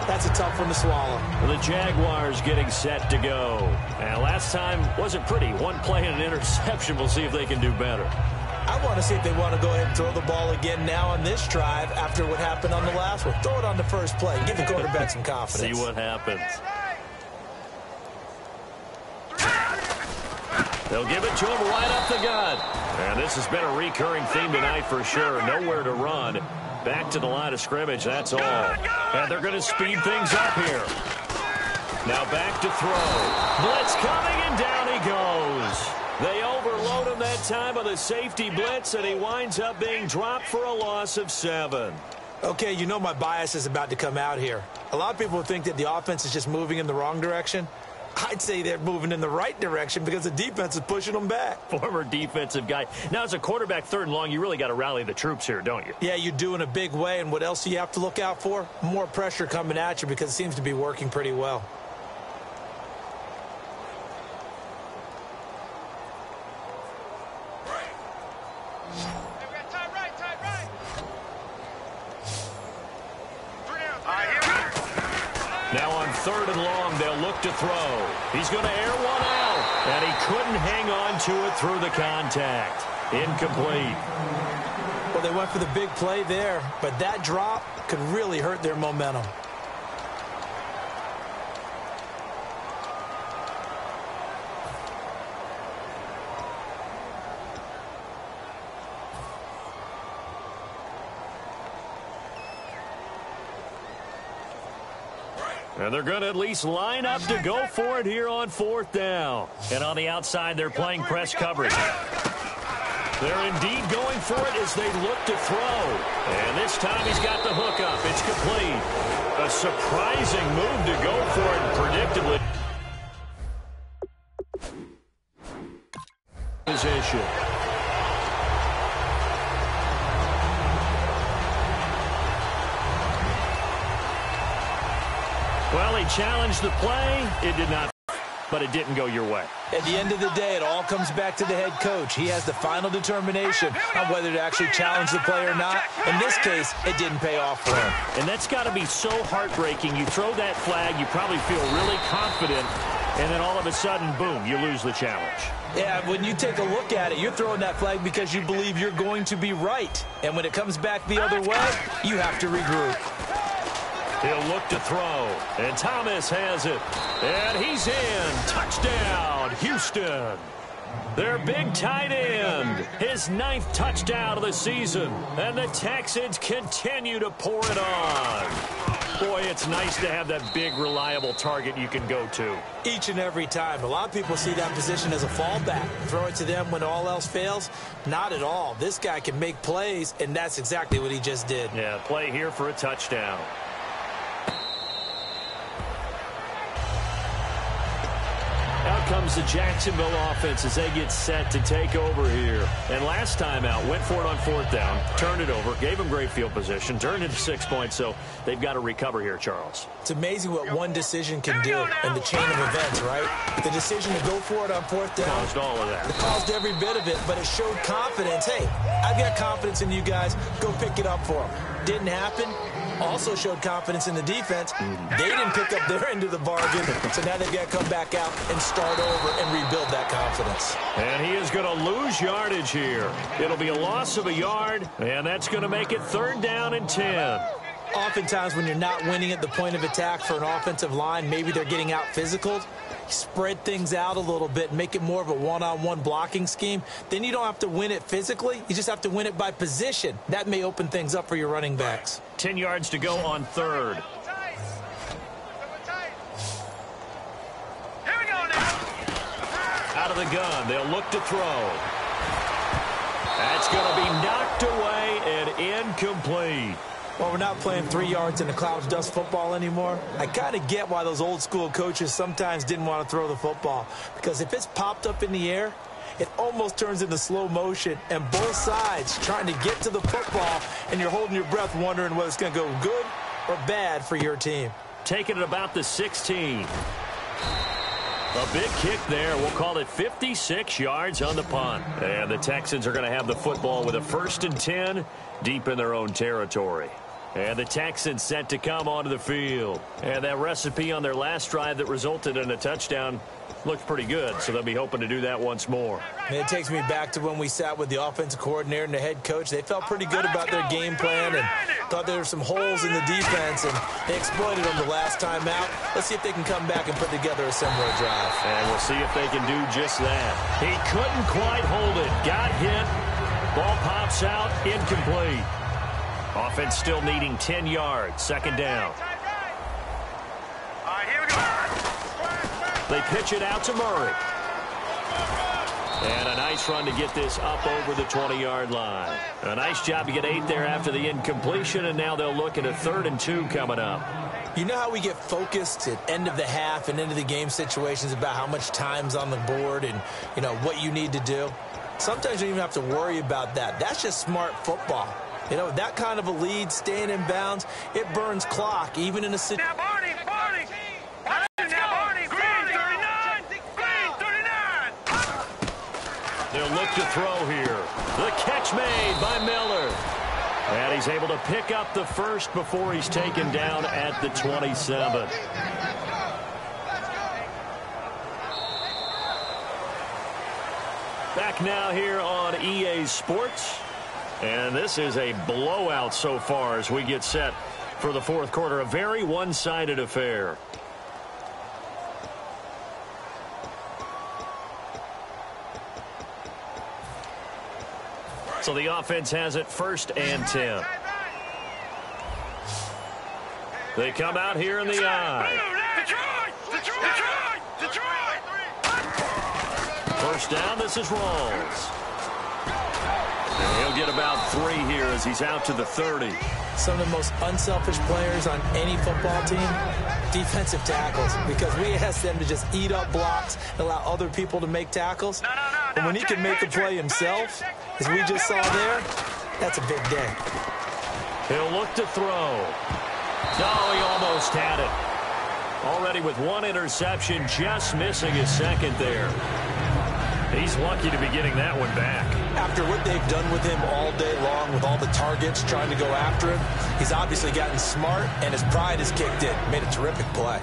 that's a tough one to swallow. The Jaguars getting set to go. And last time wasn't pretty. One play and an interception. We'll see if they can do better. I want to see if they want to go ahead and throw the ball again now on this drive after what happened on the last one. Throw it on the first play. Give the quarterback some confidence. See what happens. They'll give it to him right up the gut. And this has been a recurring theme tonight for sure. Nowhere to run. Back to the line of scrimmage, that's all. And they're going to speed things up here. Now back to throw. Blitz coming, and down he goes. They overload him that time with a safety blitz, and he winds up being dropped for a loss of 7. Okay, you know my bias is about to come out here. A lot of people think that the offense is just moving in the wrong direction. I'd say they're moving in the right direction because the defense is pushing them back. Former defensive guy. Now, as a quarterback, 3rd and long, you really got to rally the troops here, don't you? Yeah, you do in a big way. And what else do you have to look out for? More pressure coming at you because it seems to be working pretty well. Now on 3rd and long, they'll look to throw. He's going to air one out, and he couldn't hang on to it through the contact. Incomplete. Well, they went for the big play there, but that drop could really hurt their momentum. And they're going to at least line up to go for it here on 4th down. And on the outside, they're playing press coverage. They're indeed going for it as they look to throw. And this time he's got the hook up. It's complete. A surprising move to go for it predictably. Position. Well, he challenged the play. It did not, but it didn't go your way. At the end of the day, it all comes back to the head coach. He has the final determination on whether to actually challenge the play or not. In this case, it didn't pay off for him. And that's got to be so heartbreaking. You throw that flag, you probably feel really confident, And then all of a sudden, boom, you lose the challenge. Yeah, when you take a look at it, you're throwing that flag because you believe you're going to be right. And when it comes back the other way, you have to regroup. He'll look to throw, and Thomas has it. And he's in. Touchdown, Houston. Their big tight end, his 9th touchdown of the season. And the Texans continue to pour it on. Boy, it's nice to have that big, reliable target you can go to. Each and every time. A lot of people see that position as a fallback. Throw it to them when all else fails. Not at all. This guy can make plays, and that's exactly what he just did. Yeah, play here for a touchdown. Out comes the Jacksonville offense as they get set to take over here. And last time out, went for it on 4th down, turned it over, gave them great field position, turned it to 6 points, so they've got to recover here, Charles. It's amazing what one decision can do in the chain of events, right? The decision to go for it on 4th down. Caused all of that. It caused every bit of it, but it showed confidence. Hey, I've got confidence in you guys. Go pick it up for them. Didn't happen. Also showed confidence in the defense. They didn't pick up their end of the bargain, so now they've got to come back out and start over and rebuild that confidence. And he is going to lose yardage here. It'll be a loss of a yard, and that's going to make it 3rd down and 10. Oftentimes when you're not winning at the point of attack for an offensive line, maybe they're getting out physical. Spread things out a little bit, make it more of a one-on-one blocking scheme. Then you don't have to win it physically. You just have to win it by position. That may open things up for your running backs. 10 yards to go on 3rd. Here we go now. Out of the gun, they'll look to throw. That's going to be knocked away and incomplete. Well, we're not playing 3 yards in a cloud of dust football anymore. I kind of get why those old school coaches sometimes didn't want to throw the football. Because if it's popped up in the air, it almost turns into slow motion. And both sides trying to get to the football, and you're holding your breath wondering whether it's going to go good or bad for your team. Taking it about the 16. A big kick there. We'll call it 56 yards on the punt. And the Texans are going to have the football with a 1st and 10 deep in their own territory. And the Texans set to come onto the field. And that recipe on their last drive that resulted in a touchdown looked pretty good, so they'll be hoping to do that once more. And it takes me back to when we sat with the offensive coordinator and the head coach. They felt pretty good about their game plan and thought there were some holes in the defense, and they exploited them the last time out. Let's see if they can come back and put together a similar drive. And we'll see if they can do just that. He couldn't quite hold it. Got hit. Ball pops out. Incomplete. Offense still needing 10 yards. 2nd down. All right, here we go. They pitch it out to Murray. And a nice run to get this up over the 20-yard line. A nice job to get 8 there after the incompletion, and now they'll look at a 3rd and 2 coming up. You know how we get focused at end of the half and end of the game situations about how much time's on the board and, you know, what you need to do? Sometimes you don't even have to worry about that. That's just smart football. You know, that kind of a lead, staying in bounds, it burns clock, even in a situation. Now, Barney. Now, Barney. Green 39. Green 39. They'll look to throw here. The catch made by Miller. And he's able to pick up the 1st before he's taken down at the 27. Back now here on EA Sports. And this is a blowout so far as we get set for the 4th quarter. A very one-sided affair. So the offense has it 1st and 10. They come out here in the eye. First down, this is Rawls. And he'll get about 3 here as he's out to the 30. Some of the most unselfish players on any football team, defensive tackles, because we ask them to just eat up blocks and allow other people to make tackles. And when he can make a play himself, as we just saw there, that's a big day. He'll look to throw. No, he almost had it. Already with 1 interception, just missing his 2nd there. He's lucky to be getting that one back. After what they've done with him all day long, with all the targets trying to go after him, he's obviously gotten smart, and his pride has kicked in. Made a terrific play.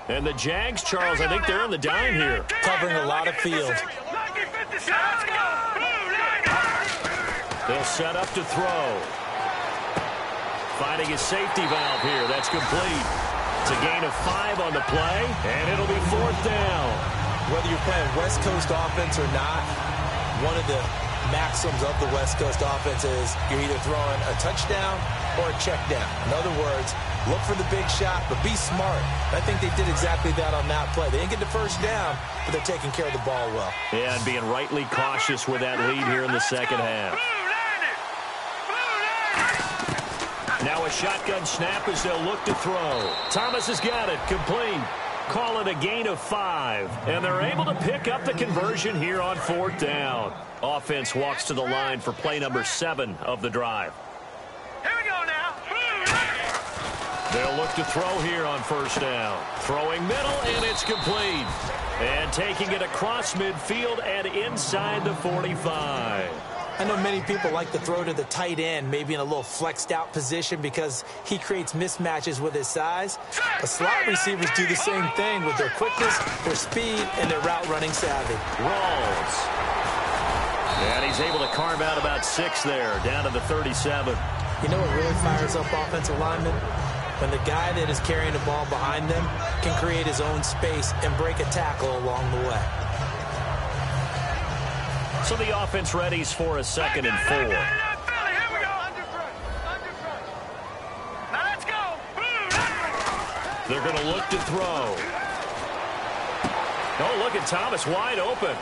And the Jags, Charles, I think they're on the dime here. Covering a lot of field. They'll set up to throw. Finding his safety valve here. That's complete. It's a gain of 5 on the play, and it'll be 4th down. Whether you're playing West Coast offense or not, one of the maxims of the West Coast offense is you're either throwing a touchdown or a check down. In other words, look for the big shot, but be smart. I think they did exactly that on that play. They didn't get the first down, but they're taking care of the ball well. Yeah, and being rightly cautious with that lead here in the second half. Now a shotgun snap as they'll look to throw. Thomas has got it, complete. Call it a gain of 5, and they're able to pick up the conversion here on 4th down. Offense walks to the line for play number 7 of the drive. Here we go now. They'll look to throw here on 1st down. Throwing middle, and it's complete. And taking it across midfield and inside the 45. I know many people like to throw to the tight end, maybe in a little flexed out position because he creates mismatches with his size. But slot receivers do the same thing with their quickness, their speed, and their route running savvy. Rolls. And he's able to carve out about 6 there, down to the 37. You know what really fires up offensive linemen? When the guy that is carrying the ball behind them can create his own space and break a tackle along the way. So the offense readies for a 2nd and 4. Here we go. Now let's go. They're going to look to throw. Oh, look at Thomas wide open.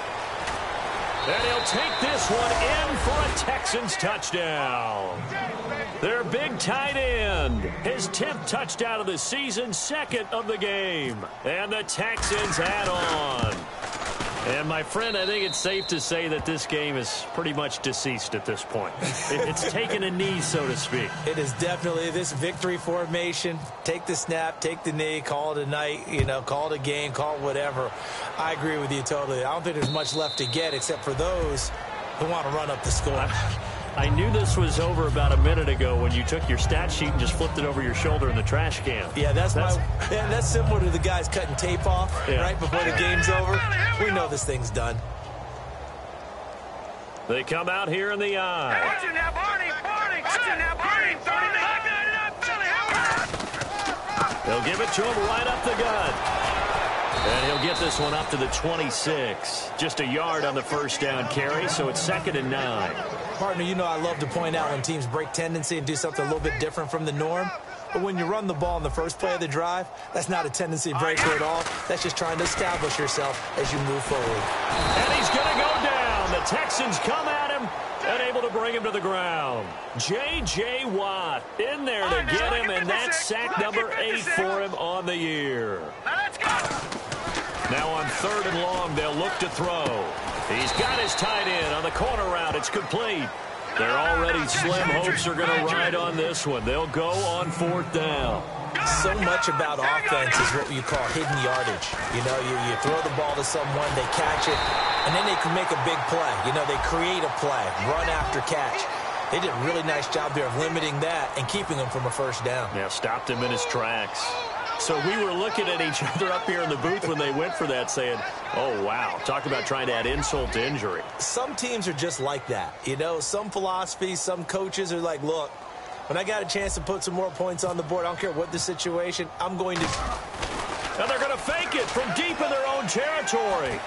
And he'll take this one in for a Texans touchdown. Their big tight end. His 10th touchdown of the season, 2nd of the game. And the Texans add on. And, my friend, I think it's safe to say that this game is pretty much deceased at this point. It's taken a knee, so to speak. It is definitely this victory formation. Take the snap, take the knee, call it a night, call it a game, call it whatever. I agree with you totally. I don't think there's much left to get except for those who want to run up the score. I knew this was over about a minute ago when you took your stat sheet and just flipped it over your shoulder in the trash can. Yeah, that's similar to the guys cutting tape off right before the game's over. We know this thing's done. They come out here in the eye. Watch it now, Barney. Watch it now, Barney. They'll give it to him right up the gut. And he'll get this one up to the 26. Just a yard on the 1st down carry, so it's 2nd and 9. Partner, I love to point out when teams break tendency and do something a little bit different from the norm. But when you run the ball in the first play of the drive, that's not a tendency breaker at all. That's just trying to establish yourself as you move forward. And he's going to go down. The Texans come at him and able to bring him to the ground. J.J. Watt in there to get him, and that's sack number 8 for him on the year. Let's go. Now on 3rd and long, they'll look to throw. He's got his tight end on the corner route. It's complete. Their already slim hopes are going to ride on this one. They'll go on 4th down. So much about offense is what you call hidden yardage. You throw the ball to someone, they catch it, and then they can make a big play. They create a play, run after catch. They did a really nice job there of limiting that and keeping him from a 1st down. Yeah, stopped him in his tracks. So we were looking at each other up here in the booth when they went for that saying, oh, wow, talk about trying to add insult to injury. Some teams are just like that. Some philosophies, some coaches are like, look, when I got a chance to put some more points on the board, I don't care what the situation, I'm going to. And they're going to fake it from deep in their own territory.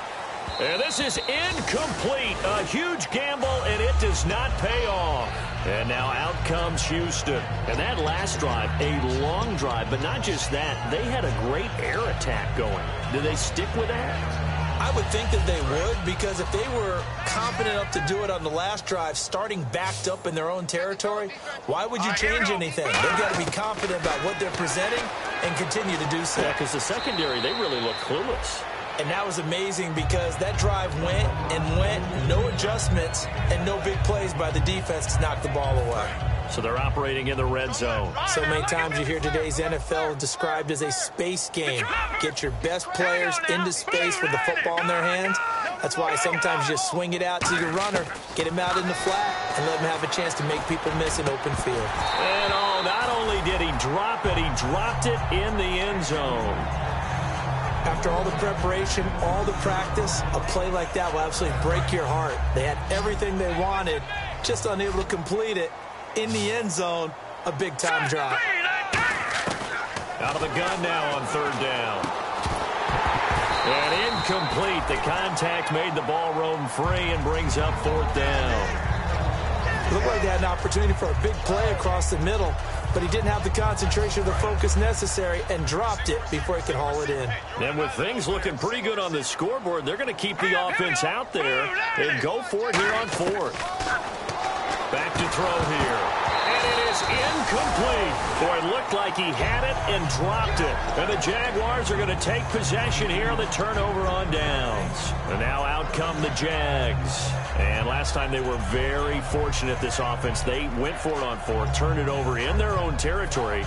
And this is incomplete. A huge gamble, and it does not pay off. And now out comes Houston. And that last drive, a long drive, but not just that. They had a great air attack going. Do they stick with that? I would think that they would, because if they were confident enough to do it on the last drive, starting backed up in their own territory, why would you change anything? They've got to be confident about what they're presenting and continue to do so. Yeah, because the secondary, they really look clueless. And that was amazing because that drive went and went, no adjustments, and no big plays by the defense to knock the ball away. So they're operating in the red zone. So many times you hear today's NFL described as a space game. Get your best players into space with the football in their hands. That's why sometimes you just swing it out to your runner, get him out in the flat, and let him have a chance to make people miss an open field. And not only did he drop it, he dropped it in the end zone. After all the preparation, all the practice, a play like that will absolutely break your heart. They had everything they wanted, just unable to complete it. In the end zone, a big-time drop. Out of the gun now on third down. And incomplete. The contact made the ball roam free and brings up fourth down. Looked like they had an opportunity for a big play across the middle, but he didn't have the concentration or the focus necessary and dropped it before he could haul it in. And with things looking pretty good on the scoreboard, they're going to keep the offense out there and go for it here on fourth. Back to throw here. And it is incomplete. Boy, it looked like he had it and dropped it. And the Jaguars are going to take possession here on the turnover on downs. And now out come the Jags. And last time they were very fortunate, this offense. They went for it on fourth, turned it over in their own territory,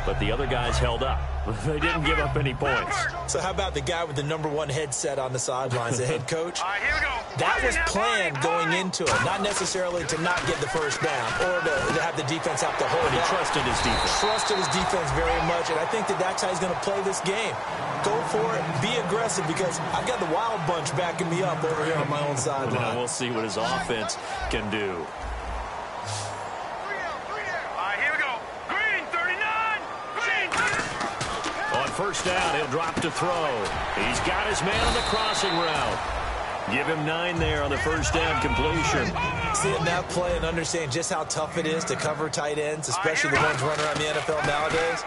but the other guys held up. They didn't give up any points. So how about the guy with the #1 headset on the sidelines, the head coach? All right, here we go. That was planned going into it, not necessarily to not get the first down or to have the defense have to hold it. He trusted his defense. Trusted his defense very much, and I think that's how he's going to play this game. Go for it, be aggressive, because I've got the wild bunch backing me up over here on my own sideline. Now we'll see what his offense can do. First down, he'll drop to throw. He's got his man on the crossing route. Give him 9 there on the first down completion. Seeing that play and understanding just how tough it is to cover tight ends, especially the ones running around the NFL nowadays,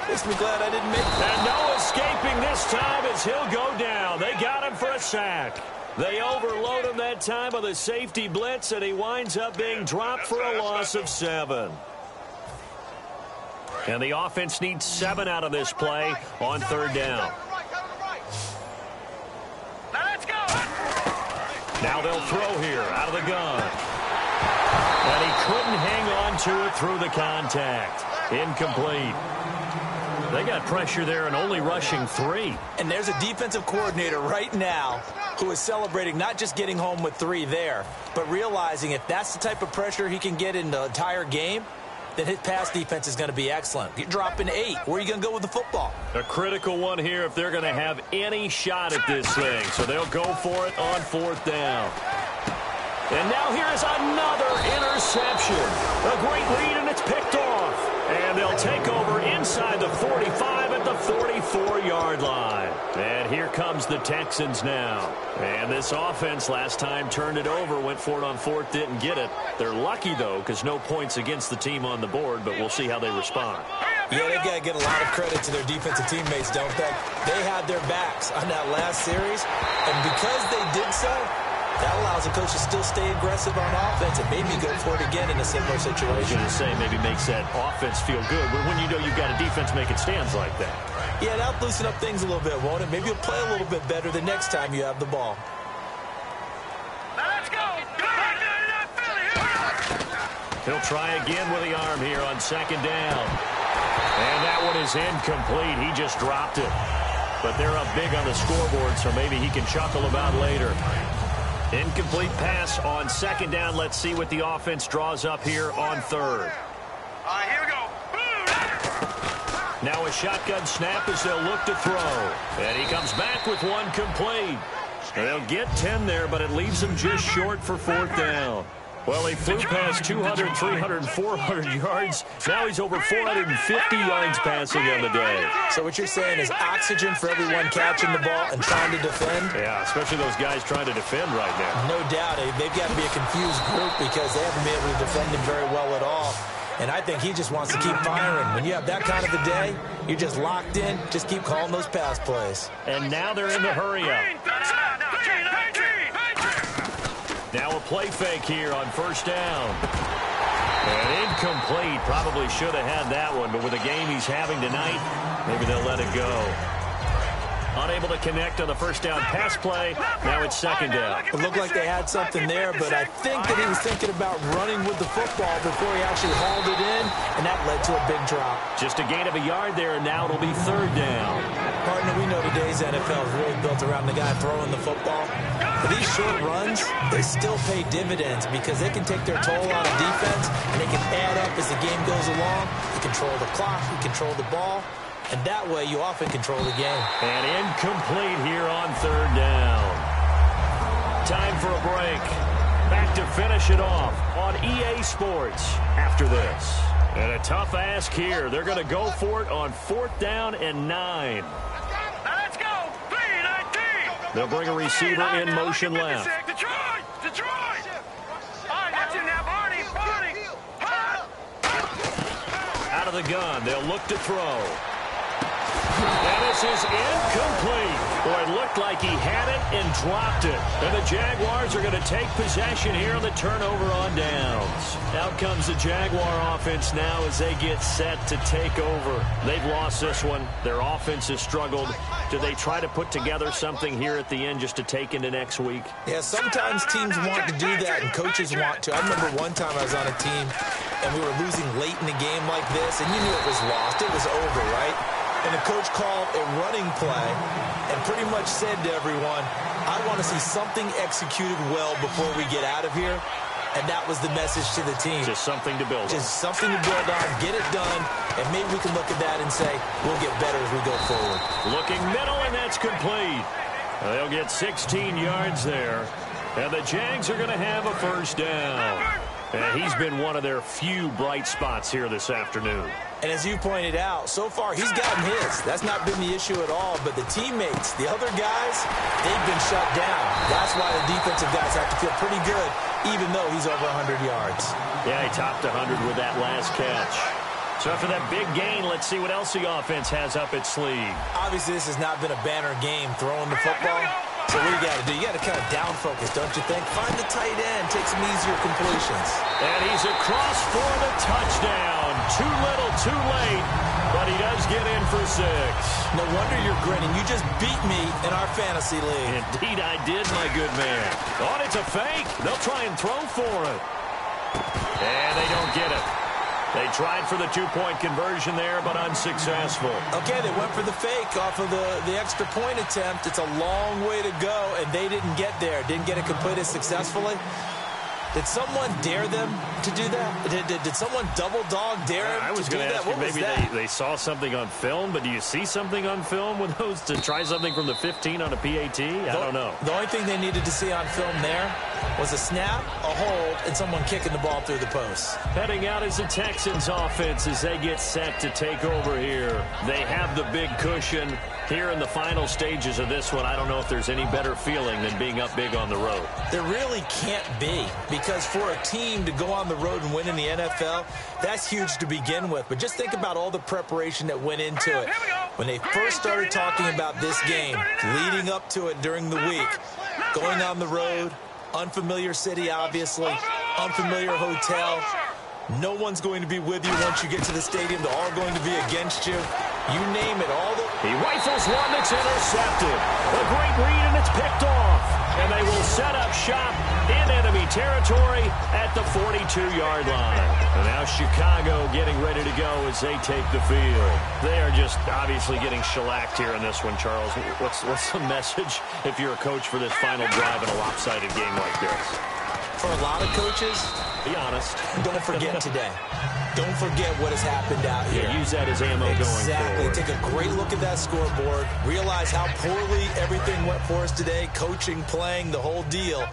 makes me glad I didn't make it. And no escaping this time as he'll go down. They got him for a sack. They overload him that time with a safety blitz, and he winds up being dropped for a loss of 7. And the offense needs 7 out of this play on third down. Now they'll throw here out of the gun. And he couldn't hang on to it through the contact. Incomplete. They got pressure there and only rushing 3. And there's a defensive coordinator right now who is celebrating not just getting home with 3 there, but realizing if that's the type of pressure he can get in the entire game, then his pass defense is going to be excellent. You're dropping 8. Where are you going to go with the football? A critical one here if they're going to have any shot at this thing. So they'll go for it on fourth down. And now here's another interception. A great read, and it's picked off. And they'll take over inside the 45 at the 44-yard line. And here comes the Texans now. And this offense last time turned it over, went for it on fourth, didn't get it. They're lucky, though, because no points against the team on the board, but we'll see how they respond. Yeah, they've got to get a lot of credit to their defensive teammates, don't they? They had their backs on that last series, and because they did so, that allows the coach to still stay aggressive on offense and maybe go for it again in a similar situation. I was going to say maybe makes that offense feel good, but when you know you've got a defense making stands like that. Yeah, that'll loosen up things a little bit, won't it? Maybe you'll play a little bit better the next time you have the ball. Let's go! He'll try again with the arm here on second down. And that one is incomplete. He just dropped it. But they're up big on the scoreboard, so maybe he can chuckle about later. Incomplete pass on second down. Let's see what the offense draws up here on third. All right, here we go. Now a shotgun snap as they'll look to throw. And he comes back with one complete. They'll get 10 there, but it leaves them just short for fourth down. Well, he flew past 200, 300, 400 yards. Now he's over 450 yards passing on the day. So what you're saying is oxygen for everyone catching the ball and trying to defend? Yeah, especially those guys trying to defend right now. No doubt. They've got to be a confused group because they haven't been able to defend him very well at all. And I think he just wants to keep firing. When you have that kind of a day, you're just locked in. Just keep calling those pass plays. And now they're in the hurry-up. Now a play fake here on first down. And incomplete. Probably should have had that one, but with the game he's having tonight, maybe they'll let it go. Unable to connect on the first down pass play. Now it's second down. It looked like they had something there, but I think that he was thinking about running with the football before he actually hauled it in, and that led to a big drop. Just a gain of a yard there, and now it'll be third down. Partner, we know today's NFL is really built around the guy throwing the football. But these short runs, they still pay dividends because they can take their toll on a defense, and they can add up as the game goes along. You control the clock, you control the ball. and that way you often control the game. And incomplete here on 3rd down. Time for a break. Back to finish it off on EA Sports after this. And a tough ask here. They're going to go for it on 4th down and 9. Now let's go. 3-19. They'll bring a receiver in motion left. Detroit. Watch it now, Barney. Out of the gun. They'll look to throw. And this is incomplete. Boy, it looked like he had it and dropped it. And the Jaguars are going to take possession here on the turnover on downs. Out comes the Jaguar offense now as they get set to take over. They've lost this one. Their offense has struggled. Do they try to put together something here at the end just to take into next week? Yeah, sometimes teams want to do that and coaches want to. I remember one time I was on a team and we were losing late in the game like this, and you knew it was lost. It was over, right? And the coach called a running play and pretty much said to everyone, I want to see something executed well before we get out of here. And that was the message to the team. Just something to build on. Just something to build on, get it done, and maybe we can look at that and say, we'll get better as we go forward. Looking middle, and that's complete. They'll get 16 yards there. And the Jags are going to have a 1st down. And he's been one of their few bright spots here this afternoon. And as you pointed out, so far he's gotten his. That's not been the issue at all. But the teammates, the other guys, they've been shut down. That's why the defensive guys have to feel pretty good, even though he's over 100 yards. Yeah, he topped 100 with that last catch. So after that big gain, let's see what else the offense has up its sleeve. Obviously, this has not been a banner game throwing the football. So what do you got to do? You got to kind of down focus, don't you think? Find the tight end, take some easier completions. And he's across for the touchdown. Too little, too late, but he does get in for 6. No wonder you're grinning. You just beat me in our fantasy league. Indeed I did, my good man. Oh, it's a fake. They'll try and throw for it. And they don't get it. They tried for the 2-point conversion there, but unsuccessful. Okay, they went for the fake off of the extra point attempt. It's a long way to go, and they didn't get there. Didn't get it completed successfully. Did someone dare them to do that? Did someone double dog dare them I was going to ask you, maybe they saw something on film, but do you see something on film with those to try something from the 15 on a PAT? I don't know. The only thing they needed to see on film there was a snap, a hold, and someone kicking the ball through the post. Heading out is the Texans offense as they get set to take over here. They have the big cushion. Here in the final stages of this one, I don't know if there's any better feeling than being up big on the road. There really can't be, because for a team to go on the road and win in the NFL, that's huge to begin with. But just think about all the preparation that went into it. When they first started talking about this game, leading up to it during the week, going on the road, unfamiliar city, obviously, unfamiliar hotel. No one's going to be with you once you get to the stadium. They're all going to be against you. You name it. He rifles one that's intercepted. A great read, and it's picked off. And they will set up shop in enemy territory at the 42-yard line. And now Chicago getting ready to go as they take the field. They are just obviously getting shellacked here in this one, Charles. What's the message if you're a coach for this final drive in a lopsided game like this? For a lot of coaches, be honest. Don't forget today. Don't forget what has happened out here. Yeah, use that as ammo going forward. Take a great look at that scoreboard. Realize how poorly everything went for us today. Coaching, playing, the whole deal.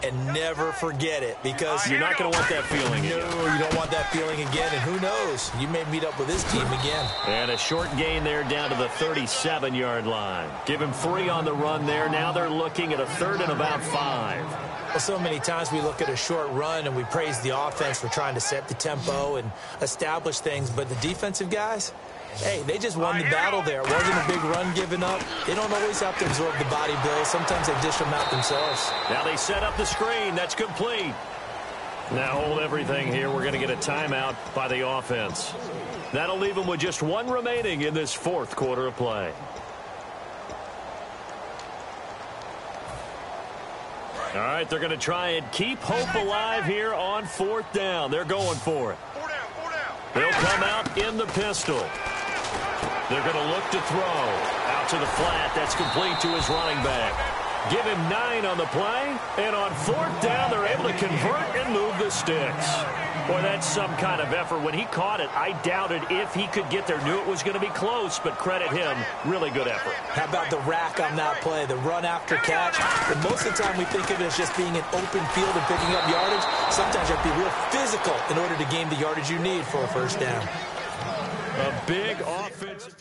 And never forget it, because you're not going to want that feeling again. No, you don't want that feeling again. And who knows? You may meet up with this team again. And a short gain there down to the 37-yard line. Give him 3 on the run there. Now they're looking at a 3rd and about 5. Well, so many times we look at a short run and we praise the offense for trying to set the tempo and establish things. But the defensive guys, hey, they just won the battle there. It wasn't a big run given up. They don't always have to absorb the body blows. Sometimes they dish them out themselves. Now they set up the screen. That's complete. Now hold everything here. We're going to get a timeout by the offense. That'll leave them with just 1 remaining in this 4th quarter of play. All right, they're going to try and keep hope alive here on 4th down. They're going for it. They'll come out in the pistol. They're going to look to throw. Out to the flat. That's complete to his running back. Give him 9 on the play, and on 4th down, they're able to convert and move the sticks. Boy, that's some kind of effort. When he caught it, I doubted if he could get there. Knew it was going to be close, but credit him. Really good effort. How about the rack on that play, the run after catch? And most of the time we think of it as just being an open field and picking up yardage. Sometimes you have to be real physical in order to gain the yardage you need for a first down. A big offense.